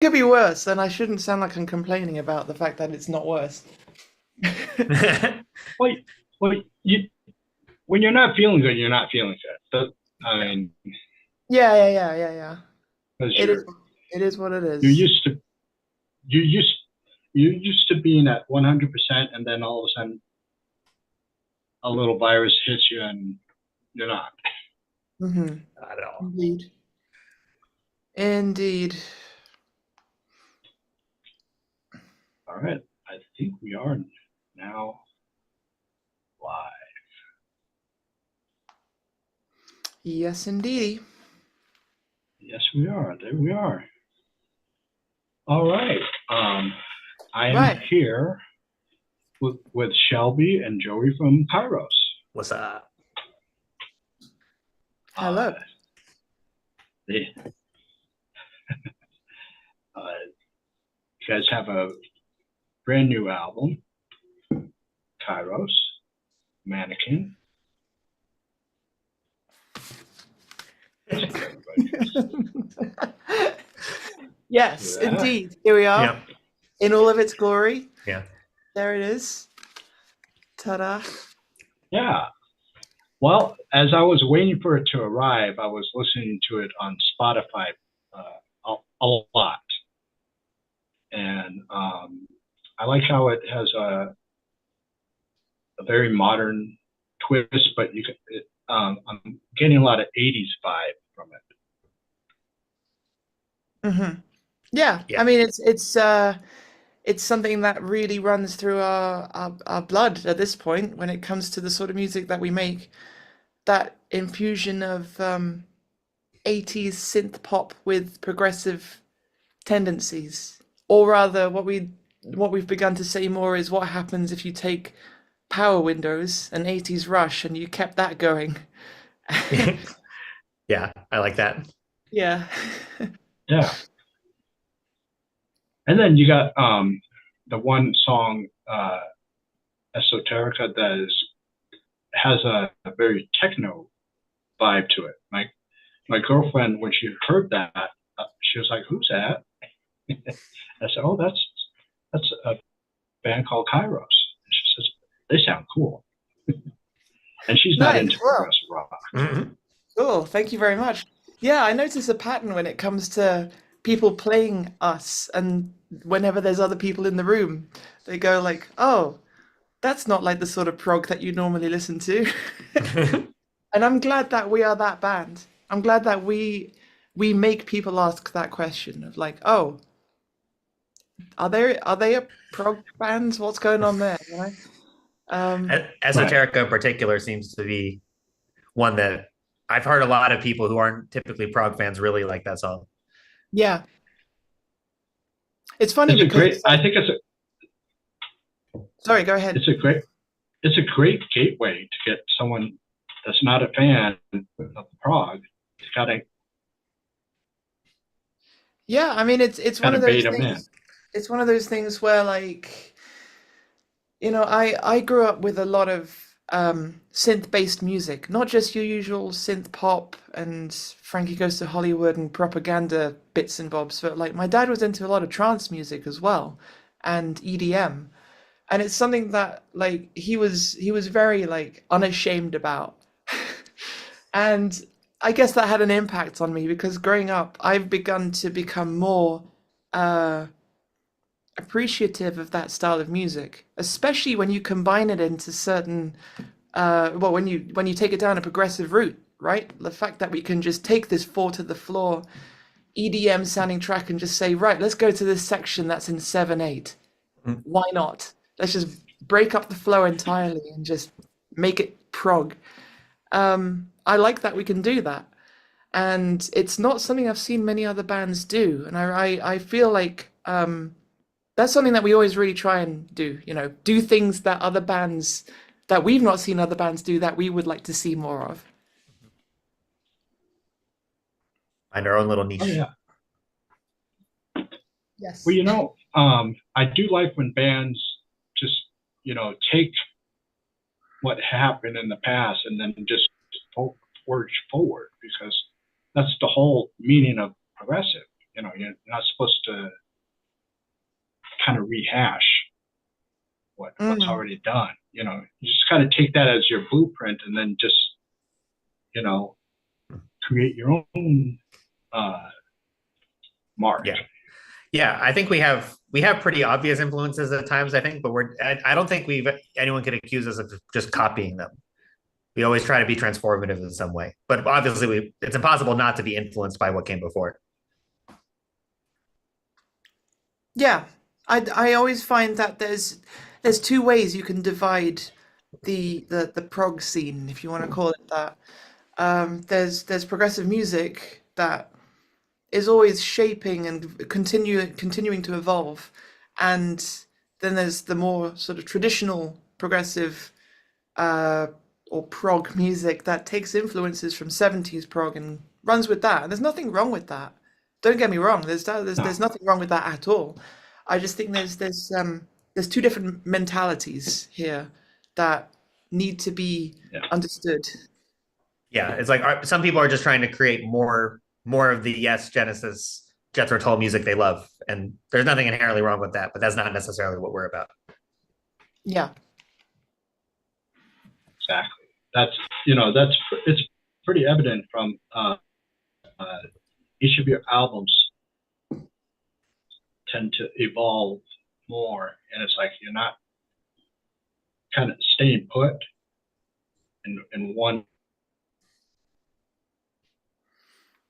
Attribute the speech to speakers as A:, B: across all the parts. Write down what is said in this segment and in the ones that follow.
A: could be worse, and I shouldn't sound like I'm complaining about the fact that it's not worse.
B: Well, well, when you're not feeling good, you're not feeling good. But, I
A: Yeah.
B: mean,
A: Yeah, yeah, yeah, yeah, yeah.
B: because
A: It is. It is what it
B: you're
A: is.
B: used to you used you're used to being at 100%, and then all of a sudden a little virus hits you, and you're not.
A: Mm-hmm.
C: Not at all.
A: Indeed. Indeed.
B: All right, I think we are now live.
A: Yes, indeed.
B: Yes, we are. There we are. All right. I am
A: Right.
B: here with Shelby and Joey from Kyros.
C: What's up?
B: Uh,
A: Hello.
B: they, you guys have a brand new album, Kyros, Mannequin.
A: Yes,
B: Yeah.
A: indeed. Here we are
C: Yep.
A: in all of its glory.
C: Yeah.
A: There it is. Ta-da.
B: Yeah. Well, as I was waiting for it to arrive, I was listening to it on Spotify a lot, and I like how it has a very modern twist, but I'm getting a lot of '80s vibe from it.
A: Hmm. Yeah, I
C: Yeah.
A: mean it's something that really runs through our blood at this point when it comes to the sort of music that we make. That infusion of 80s synth pop with progressive tendencies. Or rather what we've begun to say more is what happens if you take Power Windows and 80s Rush and you kept that going.
C: Yeah. I like that.
A: Yeah.
B: Yeah, and then you got the one song, Esoterica, that has a very techno vibe to it. My girlfriend, when she heard that, she was like, "Who's that?" I said, "Oh, that's a band called Kyros." And she says, "They sound cool," and she's not
A: Nice.
B: into
A: Well,
B: progressive rock.
C: Mhm.
A: cool. Thank you very much. Yeah, I notice a pattern when it comes to people playing us, and whenever there's other people in the room, they go like, "Oh, that's not like the sort of prog that you normally listen to." And I'm glad that we are that band. I'm glad that we make people ask that question of like, "Oh, are they a prog band? What's going on there?" You know?
B: Right.
C: Esoterica in particular seems to be one that I've heard a lot of people who aren't typically prog fans really like that song.
A: Yeah. It's funny
B: It's a
A: because
B: great.
A: it's
B: I
A: like,
B: think
A: sorry, go ahead.
B: it's a great it's a great gateway to get someone that's not a fan of prog to
A: Yeah, I mean it's one
B: kind
A: of
B: of bait
A: those
B: them in.
A: things. It's one of those things where like, I grew up with a lot of synth-based music, not just your usual synth pop and Frankie Goes to Hollywood and propaganda bits and bobs, but like my dad was into a lot of trance music as well and EDM. And it's something that like he was very like unashamed about. And I guess that had an impact on me because growing up, I've begun to become more uh, appreciative of that style of music, especially when you combine it into certain, well, when you take it down a progressive route, right? The fact that we can just take this four to the floor EDM sounding track and just say, right, let's go to this section that's in 7/8. Why not? Let's just break up the flow entirely and just make it prog. I like that we can do that. And it's not something I've seen many other bands do. And I feel like that's something that we always really try and do, do things that other bands that we've not seen other bands do that we would like to see more of.
C: Find our own little
B: Oh
C: niche.
B: yeah. Well,
A: Yes.
B: I do like when bands just take what happened in the past and then just forge forward, because that's the whole meaning of progressive. you're not supposed to kind of rehash what's
A: Mm.
B: already done. You just kind of take that as your blueprint and then just, you know, create your own uh, mark.
C: Yeah. Yeah, I think we have pretty obvious influences at times, I think, but I don't think anyone could accuse us of just copying them. We always try to be transformative in some way. But obviously it's impossible not to be influenced by what came before.
A: Yeah, I always find that there's two ways you can divide the prog scene, if you want to call it that. There's progressive music that is always shaping and continuing to evolve, and then there's the more sort of traditional progressive uh, or prog music that takes influences from 70s prog and runs with that. And there's nothing wrong with that. Don't get me wrong. There's
B: No,
A: nothing wrong with that at all. I just think there's two different mentalities here that need to be
B: yeah,
A: understood.
C: Yeah, it's like some people are just trying to create more of the Yes Genesis Jethro Tull music they love, and there's nothing inherently wrong with that. But that's not necessarily what we're about.
A: Yeah.
B: exactly. That's it's pretty evident from uh, each of your albums tend to evolve more, and it's like you're not kind of staying put in one.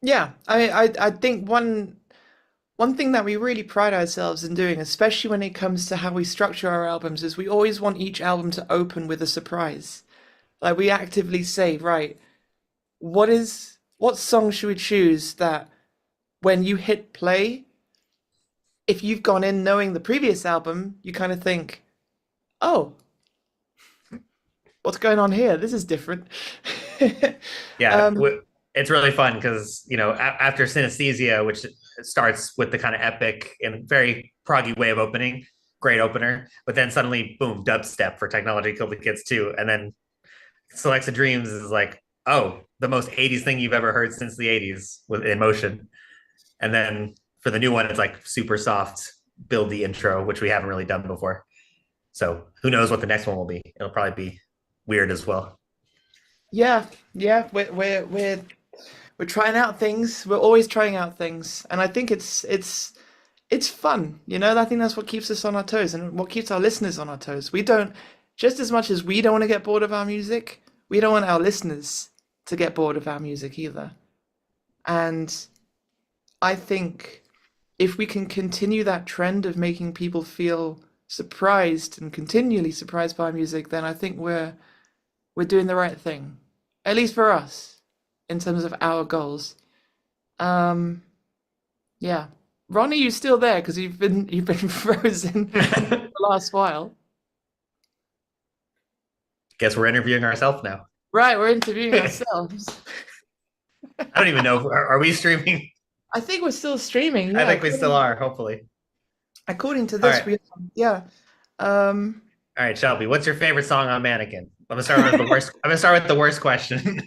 A: Yeah. I think one thing that we really pride ourselves in doing, especially when it comes to how we structure our albums, is we always want each album to open with a surprise. Like we actively say, right, what song should we choose that when you hit play, if you've gone in knowing the previous album, you kind of think, oh, what's going on here? This is different.
C: Yeah,
A: um,
C: it's really fun because after Synesthesia, which starts with the kind of epic and very proggy way of opening, great opener, but then suddenly boom, dubstep for Technology Killed the Kids too, and then Selects of Dreams is like, oh, the most 80s thing you've ever heard since the 80s with emotion. And then for the new one, it's like super soft, buildy intro, which we haven't really done before. So who knows what the next one will be? It'll probably be weird as well.
A: yeah, yeah, we're trying out things. We're always trying out things, and I think it's fun. I think that's what keeps us on our toes and what keeps our listeners on our toes. We don't, just as much as we don't want to get bored of our music, we don't want our listeners to get bored of our music either. And I think if we can continue that trend of making people feel surprised and continually surprised by music, then I think we're doing the right thing, at least for us, in terms of our goals. Um, yeah. Ron, are you still there? Because you've been frozen the last while.
C: Guess we're interviewing ourselves now.
A: Right, we're interviewing
C: I
A: ourselves.
C: don't even know. Are we streaming?
A: I think we're still streaming.
C: I
A: Yeah,
C: think we still are, hopefully.
A: according to
C: All
A: this,
C: right.
A: we are. Yeah. Um,
C: All right, Shelby, what's your favorite song on Mannequin? I'm gonna start with the worst question.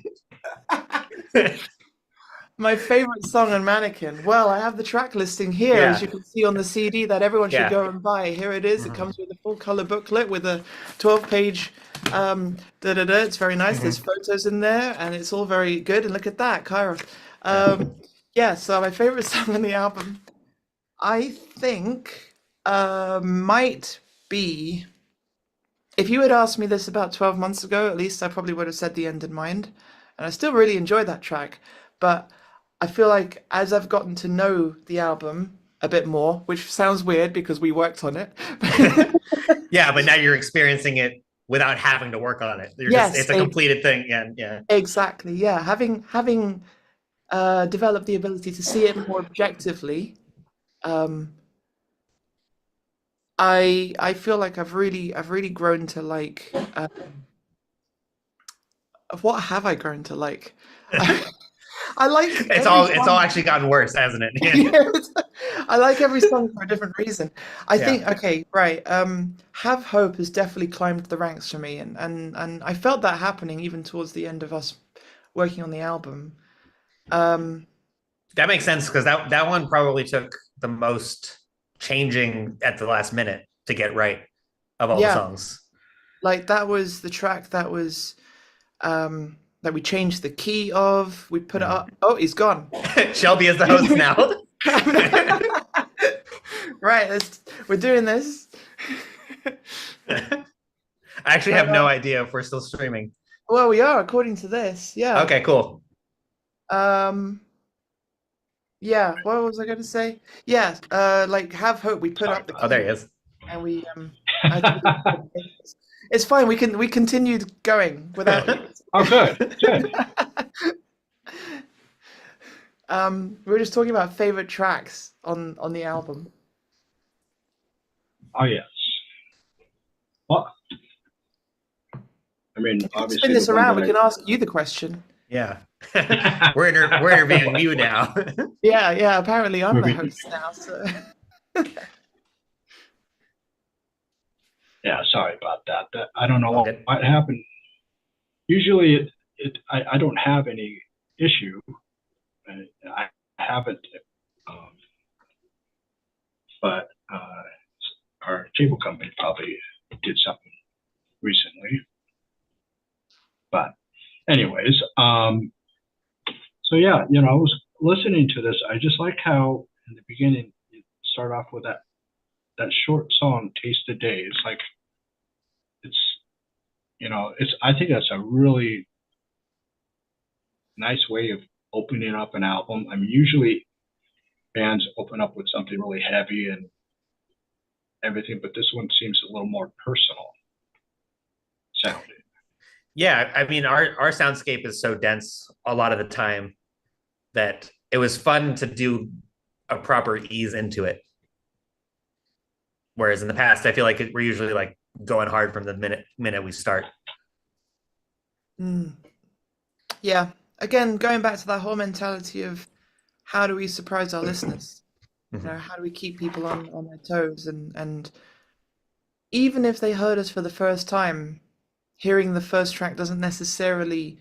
A: my favorite song on Mannequin. Well, I have the track listing here, as
C: Yeah.
A: you can see on the CD that everyone should
C: Yeah.
A: go and buy. Here it is. It
C: Mhm.
A: comes with a full color booklet with a 12-page It's very nice. There's
C: Mhm.
A: photos in there, and it's all very good. And look at that, Kyros. Um, yeah, so my favorite song on the album, I think, might be. If you had asked me this about 12 months ago, at least I probably would have said The End in Mind. And I still really enjoy that track. But I feel like as I've gotten to know the album a bit more, which sounds weird because we worked on it.
C: Yeah, but now you're experiencing it without having to work on it.
A: Yes,
C: It's a completed thing. And yeah.
A: exactly. Yeah, having developed the ability to see it more objectively, um, I feel like I've really grown to like. What have I grown to like? I like every
C: It's all
A: song.
C: actually gotten worse, hasn't it? Yeah.
A: Yes. I like every song for a different reason. I
C: Yeah.
A: think, okay, right. Have Hope has definitely climbed the ranks for me, and I felt that happening even towards the end of us working on the album. Um,
C: That makes sense because that one probably took the most changing at the last minute to get right of all the
A: Yeah,
C: songs.
A: like that was the track that we changed the key of. We put it
C: Mm.
A: up. Oh, he's gone.
C: Shelby is the host now.
A: Right, we're doing this.
C: I actually have no
A: Uh,
C: idea if we're still streaming.
A: well, we are according to this. Yeah.
C: Okay, cool.
A: Um. Yeah. What was I going to say? Yeah. Like have hope. We put
B: Sorry
A: up the
C: Oh, there
A: key
C: he is.
A: and I, it's fine. We continued going without you.
B: Oh, good, good.
A: We were just talking about favorite tracks on the album.
B: Oh yes. Well, I mean,
A: If you spin
B: obviously the
A: this
B: one
A: around, we
B: that
A: can ask you the question.
C: Yeah.
B: I
C: We're interviewing you now.
A: Yeah, yeah. Apparently, I'm the
B: movie.
A: host now. So
B: Yeah, sorry about that. That I don't know
C: All good.
B: what happened. Usually, I don't have any issue. I haven't, um, but our cable company probably did something recently. But anyways, so yeah, I was listening to this. I just like how in the beginning you start off with that short song, "Taste the Day." It's like it's it's I think that's a really nice way of opening up an album. I mean, usually bands open up with something really heavy and everything, but this one seems a little more personal sounding.
C: Yeah, I mean our soundscape is so dense a lot of the time that it was fun to do a proper ease into it. Whereas in the past, I feel like we're usually like going hard from the minute we start.
A: mm, yeah. Again, going back to that whole mentality of how do we surprise our listeners?
C: Mm-hmm.
A: How do we keep people on their toes? And even if they heard us for the first time, hearing the first track doesn't necessarily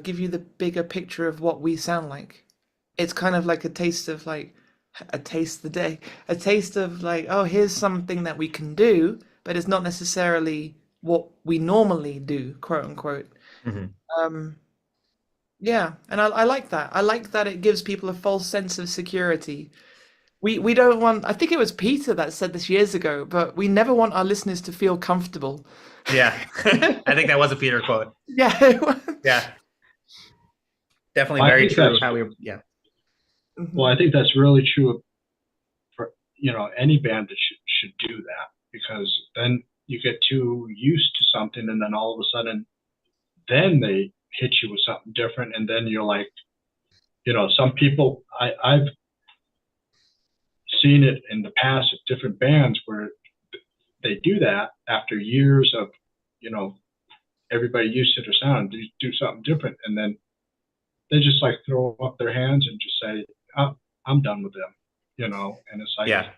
A: give you the bigger picture of what we sound like. It's kind of like a taste of like a taste the day, a taste of like, oh, here's something that we can do, but it's not necessarily what we normally do, quote unquote.
C: Mm-hmm.
A: Um, yeah, and I like that. I like that it gives people a false sense of security. We don't want, I think it was Peter that said this years ago, but we never want our listeners to feel comfortable.
C: Yeah, I think that was a Peter quote.
A: Yeah.
C: Yeah, definitely
B: Well, I
C: very
B: think
C: true.
B: that's
C: How we, yeah,
B: well, I think that's really true for any band that should do that, because then you get too used to something, and then all of a sudden, then they hit you with something different, and then you're like, some people I've seen it in the past of different bands where they do that after years of everybody used to their sound, do something different, and then they just like throw up their hands and just say, oh, I'm done with them, and it's like,
C: yeah,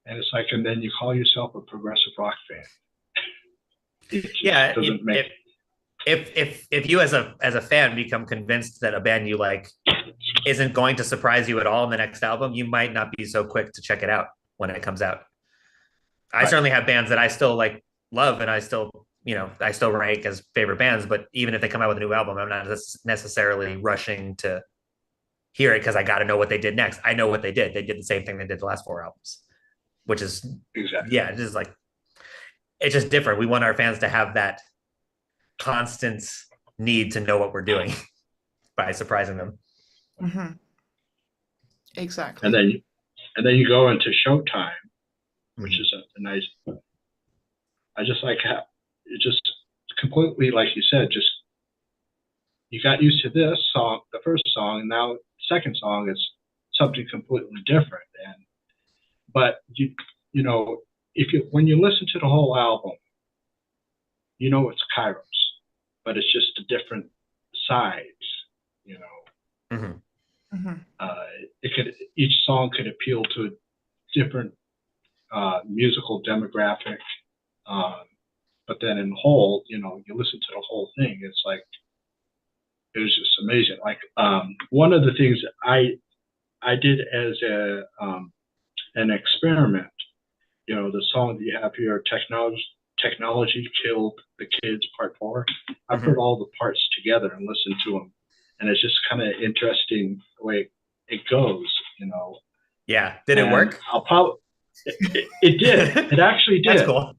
B: and then you call yourself a progressive rock fan. It just
C: yeah.
B: doesn't make.
C: If you as a fan become convinced that a band you like isn't going to surprise you at all in the next album, you might not be so quick to check it out when it comes out. I
B: Right.
C: certainly have bands that I still like love and I still I still rank as favorite bands, but even if they come out with a new album, I'm not necessarily rushing to hear it because I got to know what they did next. I know what they did. They did the same thing they did the last four albums, which is
B: Exactly.
C: yeah, it is like it's just different. We want our fans to have that constant need to know what we're doing by surprising them.
A: Hmm.
B: And
A: Exactly.
B: then you go into Showtime, which
C: Mhm.
B: is a nice. I just like how it just completely, like you said, just you got used to this song, the first song, and now the second song is something completely different. And but you know if you when you listen to the whole album, it's Kyros, but it's just a different size. You know,
C: Mhm.
A: Hmm.
B: each song could appeal to a different musical demographic. Um, but then in whole, you listen to the whole thing. It's like it was just amazing. Like one of the things that I did as an experiment, the song that you have here, technology killed the kids, part 4. I put all the parts together and listened to them, and it's just kind of interesting the way it goes.
C: Yeah. Did it
B: And
C: work?
B: I'll probably it did. It actually did.
C: That's cool.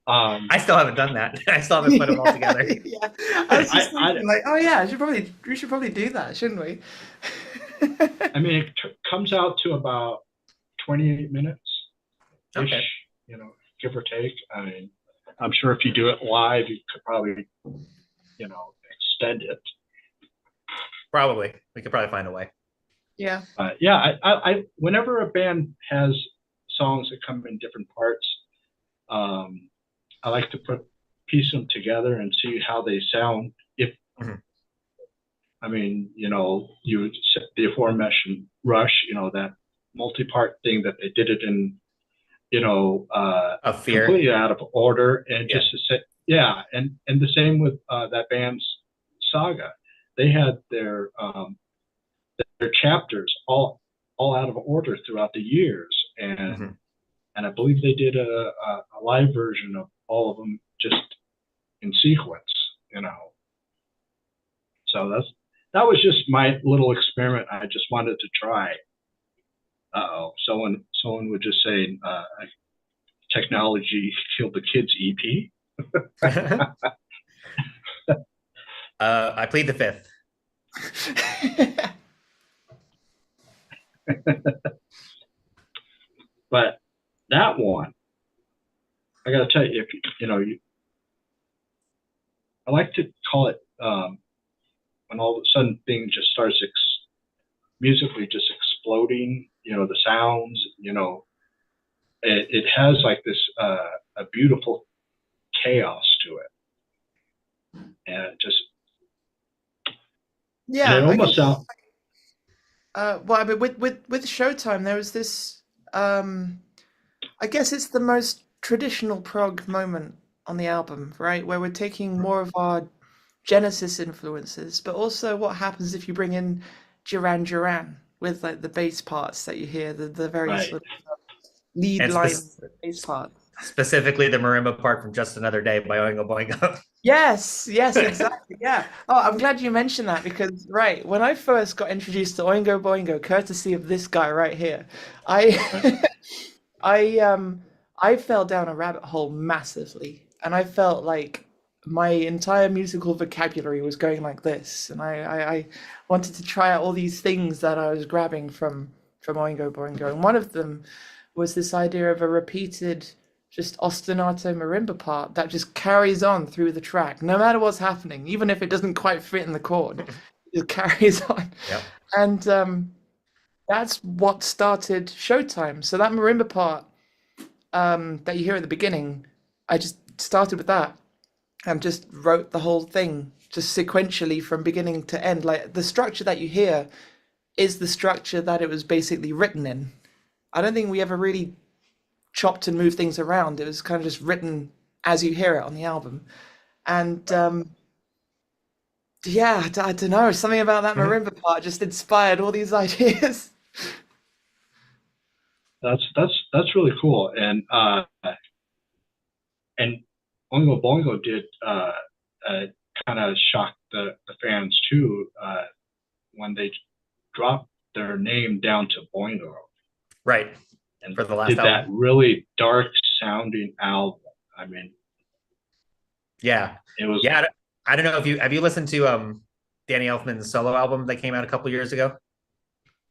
C: I still haven't done that. I still haven't put them all together.
A: Yeah, I was just thinking, like, oh yeah, we should probably do that, shouldn't we?
B: I mean, it comes out to about 28 minutes ish,
C: Okay.
B: give or take. I mean, I'm sure if you do it live, you could probably, extend it.
C: Probably. We could probably find a way.
A: Yeah.
B: Yeah, I whenever a band has songs that come in different parts, I like to piece them together and see how they sound. If I mean, you the aforementioned Rush, that multi-part thing that they did it in,
C: Of Fear.
B: completely out of order, and just to say, yeah, and the same with that band's Saga. They had their chapters all out of order throughout the years, and I believe they did a live version of all of them just in sequence. So that was just my little experiment. I just wanted to try. Someone would just say technology killed the kids EP.
C: I plead the fifth.
B: But that one, I got to tell you, if I like to call it when all of a sudden things just starts musically just exploding. The sounds. It has like this a beautiful chaos to it, and it just
A: Yeah,
B: and it almost sounds.
A: well, I mean, with Showtime, there was this. I guess it's the most traditional prog moment on the album, right? Where we're taking more of our Genesis influences, but also what happens if you bring in Duran Duran with like the bass parts that you hear, the very
B: Right.
A: sort of lead
C: And
A: line bass part.
C: specifically the marimba part from Just Another Day by Oingo Boingo.
A: Yes, exactly. Yeah. Oh, I'm glad you mentioned that because, right, when I first got introduced to Oingo Boingo, courtesy of this guy right here, I I fell down a rabbit hole massively, and I felt like my entire musical vocabulary was going like this, and I wanted to try out all these things that I was grabbing from Oingo Boingo, and one of them was this idea of a repeated just ostinato marimba part that just carries on through the track, no matter what's happening, even if it doesn't quite fit in the chord, it just carries on.
C: Yep.
A: And that's what started Showtime. So that marimba part that you hear at the beginning, I just started with that and just wrote the whole thing just sequentially from beginning to end. Like the structure that you hear is the structure that it was basically written in. I don't think we ever really chopped and moved things around. It was kind of just written as you hear it on the album. And yeah, I don't know, something about that marimba part just inspired all these ideas.
B: That's really cool, and Oingo Boingo did kind of shock the fans too when they dropped their name down to Boingo,
C: Right.
B: and
C: For the last
B: did that
C: album.
B: really dark sounding album. I mean,
C: Yeah.
B: it was.
C: Yeah. I don't know if have you listened to Danny Elfman's solo album that came out a couple years ago?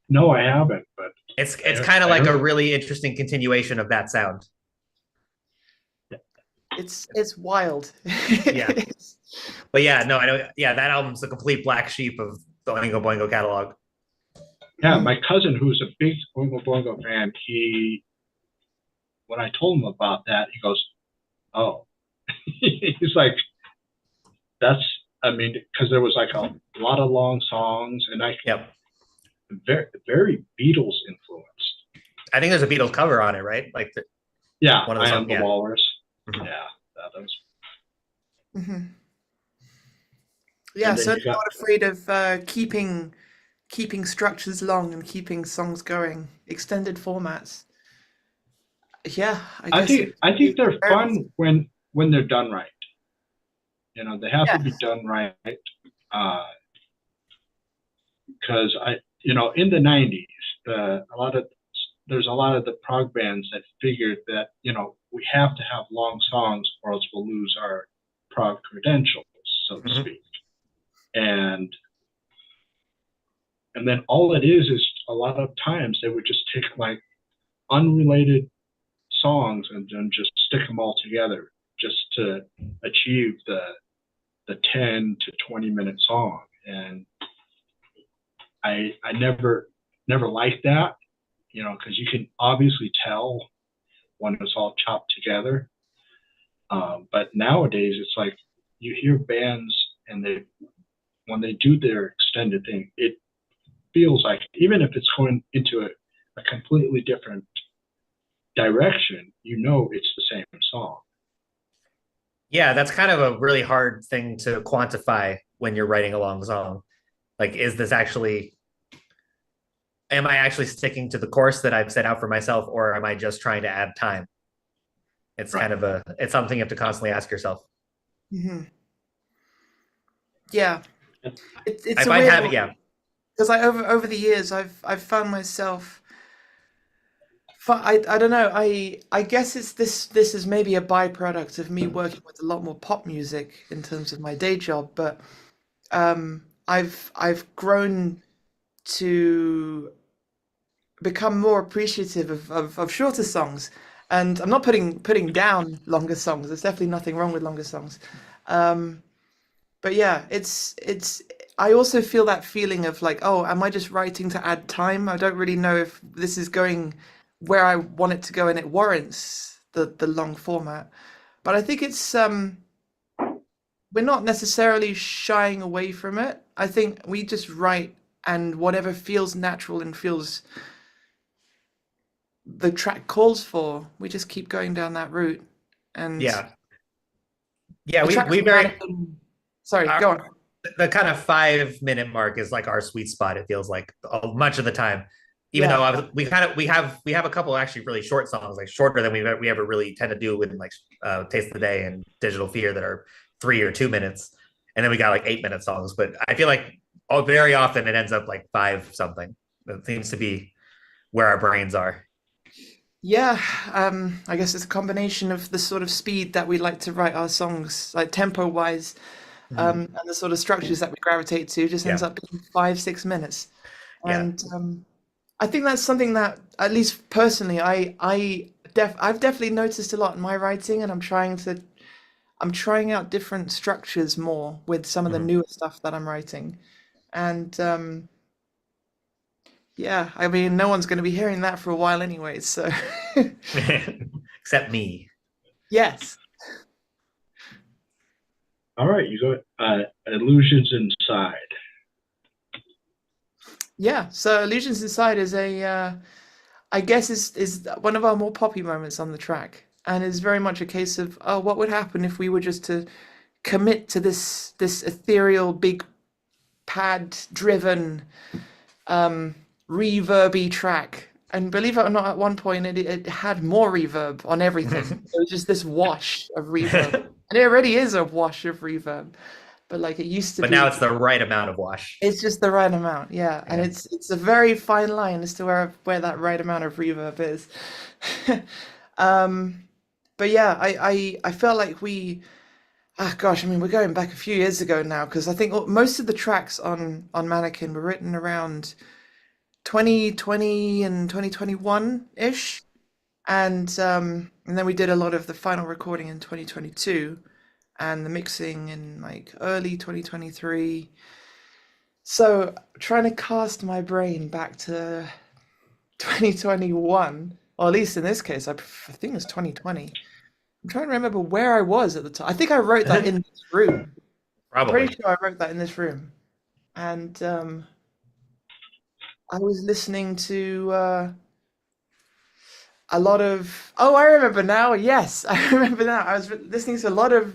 B: No, I haven't, but
C: It's kind of like a really interesting continuation of that sound.
A: It's wild.
C: Yeah. But yeah, no, I know. Yeah, that album's the complete black sheep of the Oingo Boingo catalog.
B: Yeah, my cousin, who's a big Oingo Boingo fan, when I told him about that, he goes, "Oh," he's like, I mean, because there was like a lot of long songs, and
C: Yep.
B: very, very Beatles influenced.
C: I think there's a Beatles cover on it, right? Like
B: Yeah,
C: one of the
B: I
C: songs,
B: Am the
C: yeah.
B: Walrus.
C: Mhm.
B: Yeah, that was.
A: Mhm. Yeah,
B: And then you
A: certainly
B: got,
A: not afraid of keeping structures long and keeping songs going. Extended formats. Yeah, I guess it
B: I think they're
A: varies.
B: fun when they're done right. They have to
A: Yeah.
B: be done right. Because in the '90s, a lot of there's a lot of the prog bands that figured that we have to have long songs or else we'll lose our prog credentials, so to
C: Mhm.
B: speak. And then all it is a lot of times they would just take like unrelated songs and then just stick them all together just to achieve the 10 to 20-minute song. And I never liked that, because you can obviously tell when it's all chopped together. But nowadays, it's like you hear bands and when they do their extended thing, it feels like even if it's going into a completely different direction, it's the same song.
C: Yeah, that's kind of a really hard thing to quantify when you're writing a long song. Like, is this actually, am I actually sticking to the course that I've set out for myself, or am I just trying to add time? It's
B: Right.
C: kind of it's something you have to constantly ask yourself.
A: Hmm. Yeah, it's
C: I
A: a
C: find
A: weird
C: having,
A: one
C: yeah.
A: because over the years I've found myself. I don't know. I guess this is maybe a byproduct of me working with a lot more pop music in terms of my day job, but I've grown to become more appreciative of shorter songs. And I'm not putting down longer songs. There's definitely nothing wrong with longer songs. Um, but yeah, it's I also feel that feeling of like, oh, am I just writing to add time? I don't really know if this is going where I want it to go and it warrants the long format. But I think it's we're not necessarily shying away from it. I think we just write and whatever feels natural and feels the track calls for, we just keep going down that route. And
C: Yeah. Yeah,
A: the tracks
C: we
A: from
C: very,
A: Mannequin, sorry,
C: our,
A: go on.
C: the kind of 5 minute mark is like our sweet spot. It feels like much of the time, even though
A: Yeah.
C: we have a couple actually really short songs, like shorter than we ever really tend to do with like Taste of the Day and Digital Fear that are 3 or 2 minutes, and then we got like 8 minute songs. But I feel like very often it ends up like five something. That seems to be where our brains are.
A: Yeah, I guess it's a combination of the sort of speed that we like to write our songs, like tempo wise,
C: Mhm.
A: and the sort of structures that we gravitate to just ends
C: Yeah,
A: up being 5, 6 minutes.
C: yeah.
A: And I think that's something that, at least personally, I've definitely noticed a lot in my writing, and I'm trying out different structures more with some of the
C: Mhm.
A: newer stuff that I'm writing. And yeah, I mean, no one's going to be hearing that for a while anyway, so
C: Except me.
A: yes.
B: All right, you go. Illusions Inside.
A: Yeah, so Illusions Inside is I guess is one of our more poppy moments on the track, and is very much a case of, oh, what would happen if we were just to commit to this ethereal, big pad driven, reverby track. And believe it or not, at one point it had more reverb on everything. It was just this wash of reverb, and it already is a wash of reverb. But like it used to
C: But now
A: be,
C: it's the right amount of wash.
A: it's just the right amount, yeah. And
C: Yeah.
A: it's a very fine line as to where that right amount of reverb is. Um, but yeah, I felt like gosh, I mean, we're going back a few years ago now because I think most of the tracks on Mannequin were written around 2020 and 2021 ish, and then we did a lot of the final recording in 2022 and the mixing in like early 2023. So trying to cast my brain back to 2021, or at least in this case, I think it was 2020. I'm trying to remember where I was at the time. I think I wrote that in this room. I'm
C: Probably.
A: pretty sure I wrote that in this room. And I was listening to a lot of. Oh, I remember now. Yes, I remember now. I was listening to a lot of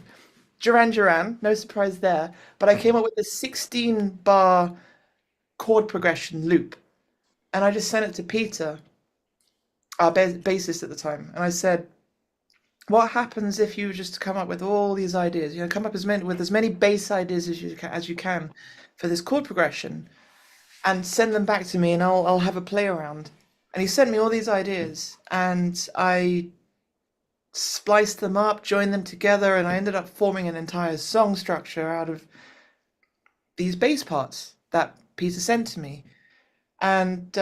A: Duran Duran, no surprise there. But I came up with a 16 bar chord progression loop. And I just sent it to Peter, our bassist at the time. And I said, what happens if you just come up with all these ideas? You know, come up with as many bass ideas as you can for this chord progression, and send them back to me, and I'll have a play around. And he sent me all these ideas, and I spliced them up, joined them together, and I ended up forming an entire song structure out of these bass parts that Peter sent to me. And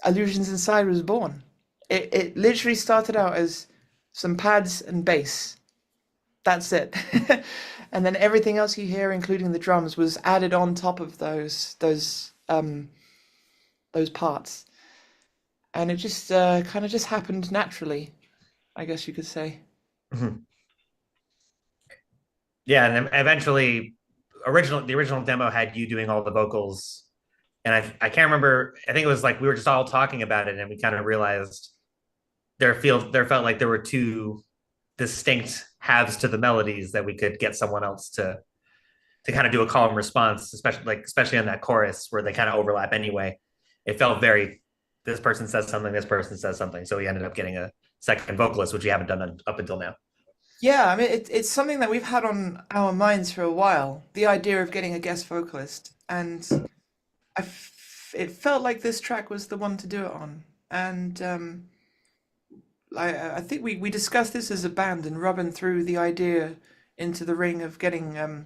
A: Illusions Inside was born. It literally started out as some pads and bass. That's it. And then everything else you hear, including the drums, was added on top of those parts. And it just kind of just happened naturally, I guess you could say.
C: Mhm. Yeah, and then eventually, the original demo had you doing all the vocals, and I can't remember. I think it was like we were just all talking about it, and we kind of realized there felt like there were two distinct halves to the melodies that we could get someone else to kind of do a call and response, especially on that chorus where they kind of overlap anyway. It felt very, this person says something, this person says something. So we ended up getting a second vocalist, which we haven't done up until now.
A: Yeah, I mean, it's something that we've had on our minds for a while, the idea of getting a guest vocalist. And it felt like this track was the one to do it on. And I think we discussed this as a band, and Robin threw the idea into the ring of getting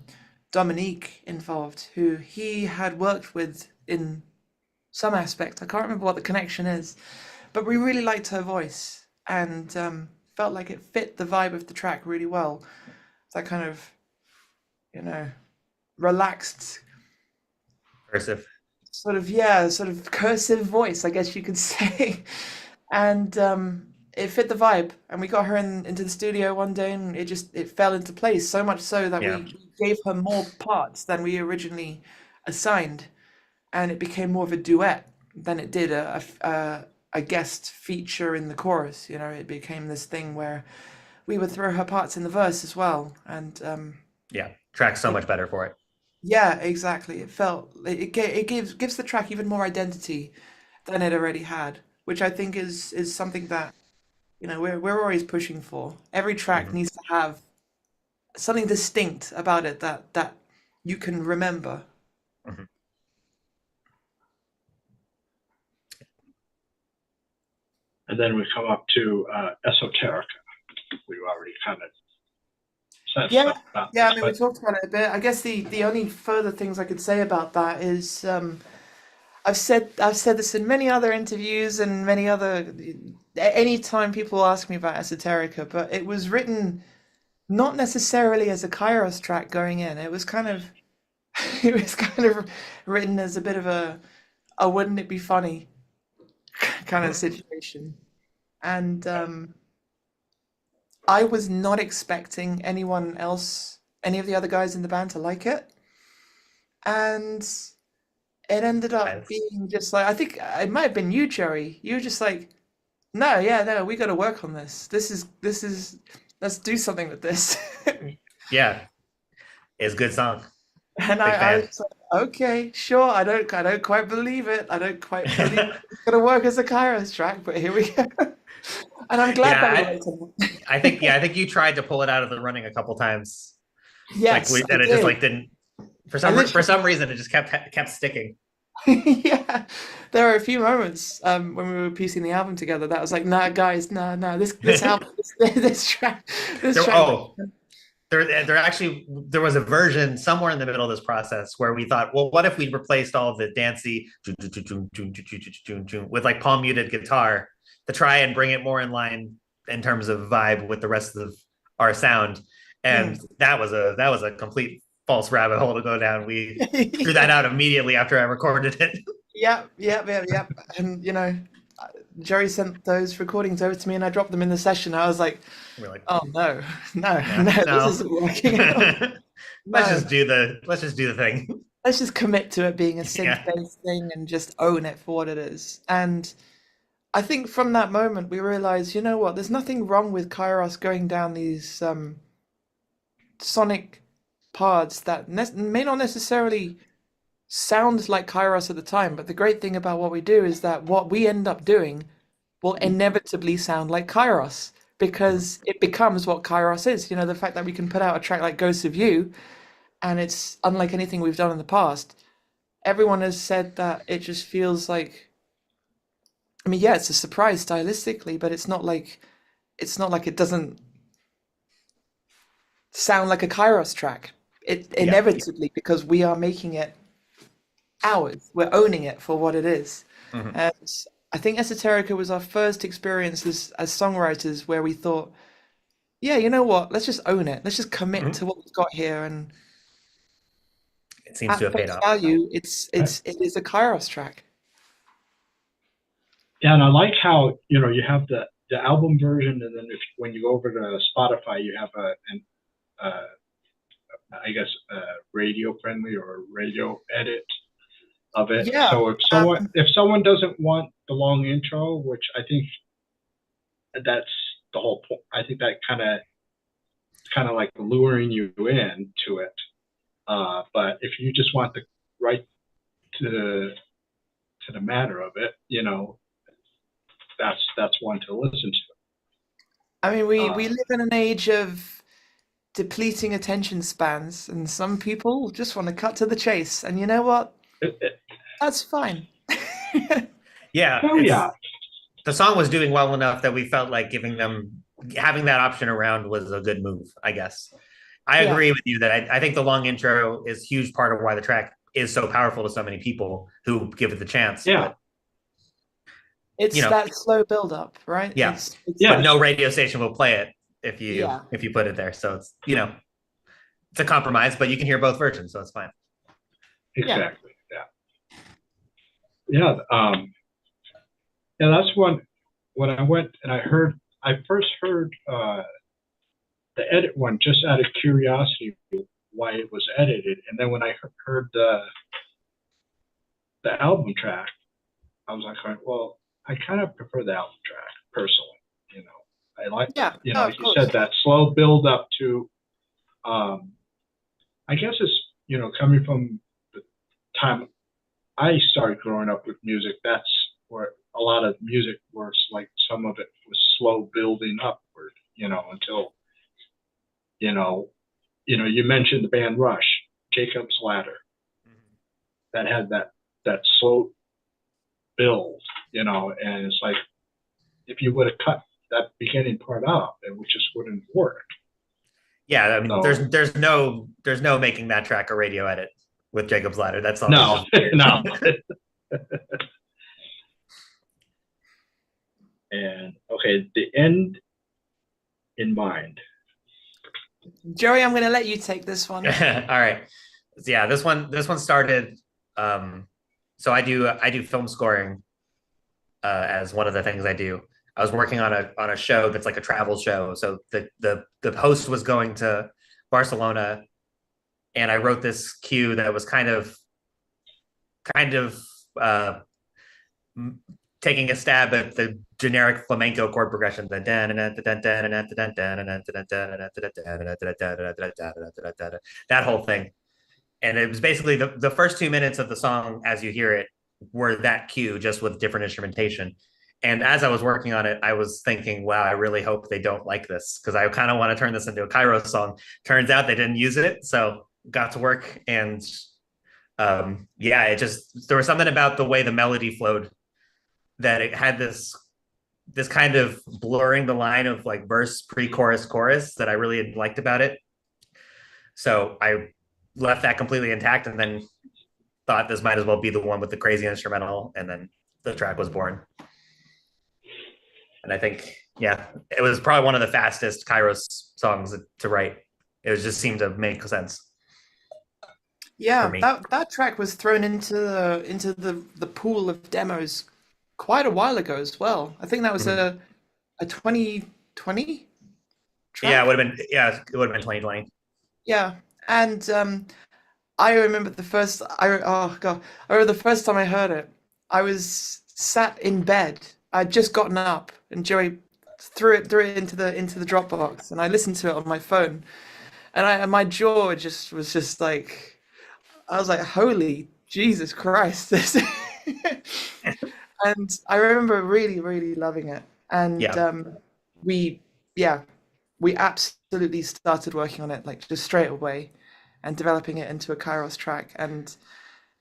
A: Dominique involved, who he had worked with in some aspect. I can't remember what the connection is, but we really liked her voice, and felt like it fit the vibe of the track really well. That kind of, relaxed,
C: Cursive.
A: sort of cursive voice, I guess you could say. And it fit the vibe, and we got her into the studio one day, and it fell into place, so much so that
C: Yeah.
A: we gave her more parts than we originally assigned, and it became more of a duet than it did a guest feature in the chorus. It became this thing where we would throw her parts in the verse as well, and
C: Yeah. Track's so much better for it.
A: yeah, exactly. It gives the track even more identity than it already had, which I think is something that we're always pushing for. Every track
C: Mhm.
A: needs to have something distinct about it that you can remember.
C: Mhm.
B: And then we come up to esoterica. We already kind of said
A: Yeah,
B: stuff about
A: yeah.
B: this,
A: I mean, we
B: but
A: talked about it a bit. I guess the only further things I could say about that is I've said this in many other interviews and many other anytime people ask me about esoterica, but it was written not necessarily as a Kyros track going in. It was kind of it was kind of written as a bit of a wouldn't it be funny kind of situation. And I was not expecting anyone else, any of the other guys in the band to like it. And it ended up
C: Nice.
A: being just like, I think it might have been you, Joey. You were just like, no, yeah, no, we got to work on this. Let's do something with this.
C: Yeah. It's a good song.
A: And
C: Big
A: I
C: fan.
A: was like, okay, sure. I don't quite believe it. I don't quite believe it's gonna work as a Kairos track, but here we go. And I'm glad that we
C: Yeah,
A: liked it.
C: I think you tried to pull it out of the running a couple times.
A: Yes, I
C: And it just
A: did.
C: like didn't,
A: I
C: for
A: literally,
C: some reason it just kept sticking.
A: yeah. There are a few moments when we were piecing the album together that was like, nah, guys, nah, nah. This album, this track, this
C: there
A: track.
C: oh there was a version somewhere in the middle of this process where we thought, well, what if we replaced all of the dancey with like palm muted guitar to try and bring it more in line in terms of vibe with the rest of our sound. And
A: Mm.
C: that was a complete false rabbit hole to go down. We threw that
A: Yeah.
C: out immediately after I recorded it.
A: Yep, yep, yep, yep. And Jerry sent those recordings over to me, and I dropped them in the session. I was like,
C: We're like,
A: oh no, no,
C: yeah,
A: no, this
C: no.
A: isn't working at all. No,
C: Let's just do the thing.
A: let's just commit to it being a
C: Yeah.
A: synth-based thing and just own it for what it is. And I think from that moment we realized, you know what, there's nothing wrong with Kairos going down these sonic parts that may not necessarily sound like Kyros at the time, but the great thing about what we do is that what we end up doing will inevitably sound like Kyros because it becomes what Kyros is. You know, the fact that we can put out a track like Ghosts of You and it's unlike anything we've done in the past. Everyone has said that it just feels like, I mean, yeah, it's a surprise stylistically, but it's not like it doesn't sound like a Kyros track. It
C: Yeah.
A: inevitably, because we are making it ours. We're owning it for what it is.
C: Mhm.
A: And I think Esoterica was our first experience as songwriters where we thought, yeah, you know what? Let's just own it. Let's just commit
C: Mhm.
A: to what we've got here. And
C: It seems to
A: at
C: have paid
A: face
C: off.
A: value, it is a Kyros track.
B: Yeah, and I like how you have the album version, and then when you go over to Spotify, you have uh, I guess radio friendly or radio edit of it.
A: Yeah.
B: So if someone doesn't want the long intro, which I think that's the whole point. I think that kind of like luring you in to it. But if you just want the right to the matter of it, that's one to listen to.
A: I mean, we
B: Uh,
A: live in an age of depleting attention spans, and some people just want to cut to the chase. And you know what?
B: it, it,
A: That's fine.
C: Yeah,
B: oh yeah,
C: the song was doing well enough that we felt like having that option around was a good move, I guess. I
A: Yeah.
C: agree with you that I think the long intro is a huge part of why the track is so powerful to so many people who give it the chance.
B: yeah,
C: But
A: It's that slow build up, right?
C: yeah,
A: It's
C: but
B: yes,
C: no radio station will play it if you
A: yeah.
C: if you put it there. So it's a compromise, but you can hear both versions, so it's fine.
A: Yeah.
B: exactly, yeah. Yeah, that's one. When I went and I first heard the edit one just out of curiosity why it was edited, and then when I heard the album track, I was like, well, I kind of prefer the album track personally. I like,
A: Yeah. No,
B: like
A: of
B: you said,
A: course.
B: that slow build up to. I guess it's coming from the time I started growing up with music. That's where a lot of music was like some of it was slow building upward, until you mentioned the band Rush, Jacob's Ladder, that had that slow build, and it's like if you would have cut that beginning part out, it just wouldn't work.
C: Yeah, I mean,
B: So
C: there's no making that track a radio edit with Jacob's Ladder. That song is
B: no,
C: just weird.
B: no. And okay, the end in mind.
A: Joey, I'm going to let you take this one.
C: All right. So yeah, this one started. So I do film scoring as one of the things I do. I was working on a show that's like a travel show. So the host was going to Barcelona, and I wrote this cue that was kind of taking a stab at the generic flamenco chord progression. That whole thing. And it was basically the first 2 minutes of the song as you hear it were that cue, just with different instrumentation. And as I was working on it, I was thinking, wow, I really hope they don't like this, because I kind of want to turn this into a Kyros song. Turns out they didn't use it, so got to work. And there was something about the way the melody flowed that it had this kind of blurring the line of like verse, pre-chorus, chorus that I really liked about it. So I left that completely intact, and then thought this might as well be the one with the crazy instrumental, and then the track was born. And I think, yeah, it was probably one of the fastest Kyros songs to write. It just seemed to make sense.
A: Yeah,
C: me.
A: that track was thrown into the pool of demos quite a while ago as well. I think that was a 2020 track.
C: Yeah, it would have been 2020.
A: Yeah, and I remember I remember the first time I heard it. I was sat in bed. I'd just gotten up, and Joey threw it into the Dropbox, and I listened to it on my phone. and my jaw just was just like, I was like, holy Jesus Christ, this. And I remember really, really loving it. And
C: Yeah.
A: we, yeah, we absolutely started working on it like just straight away and developing it into a Kyros track. And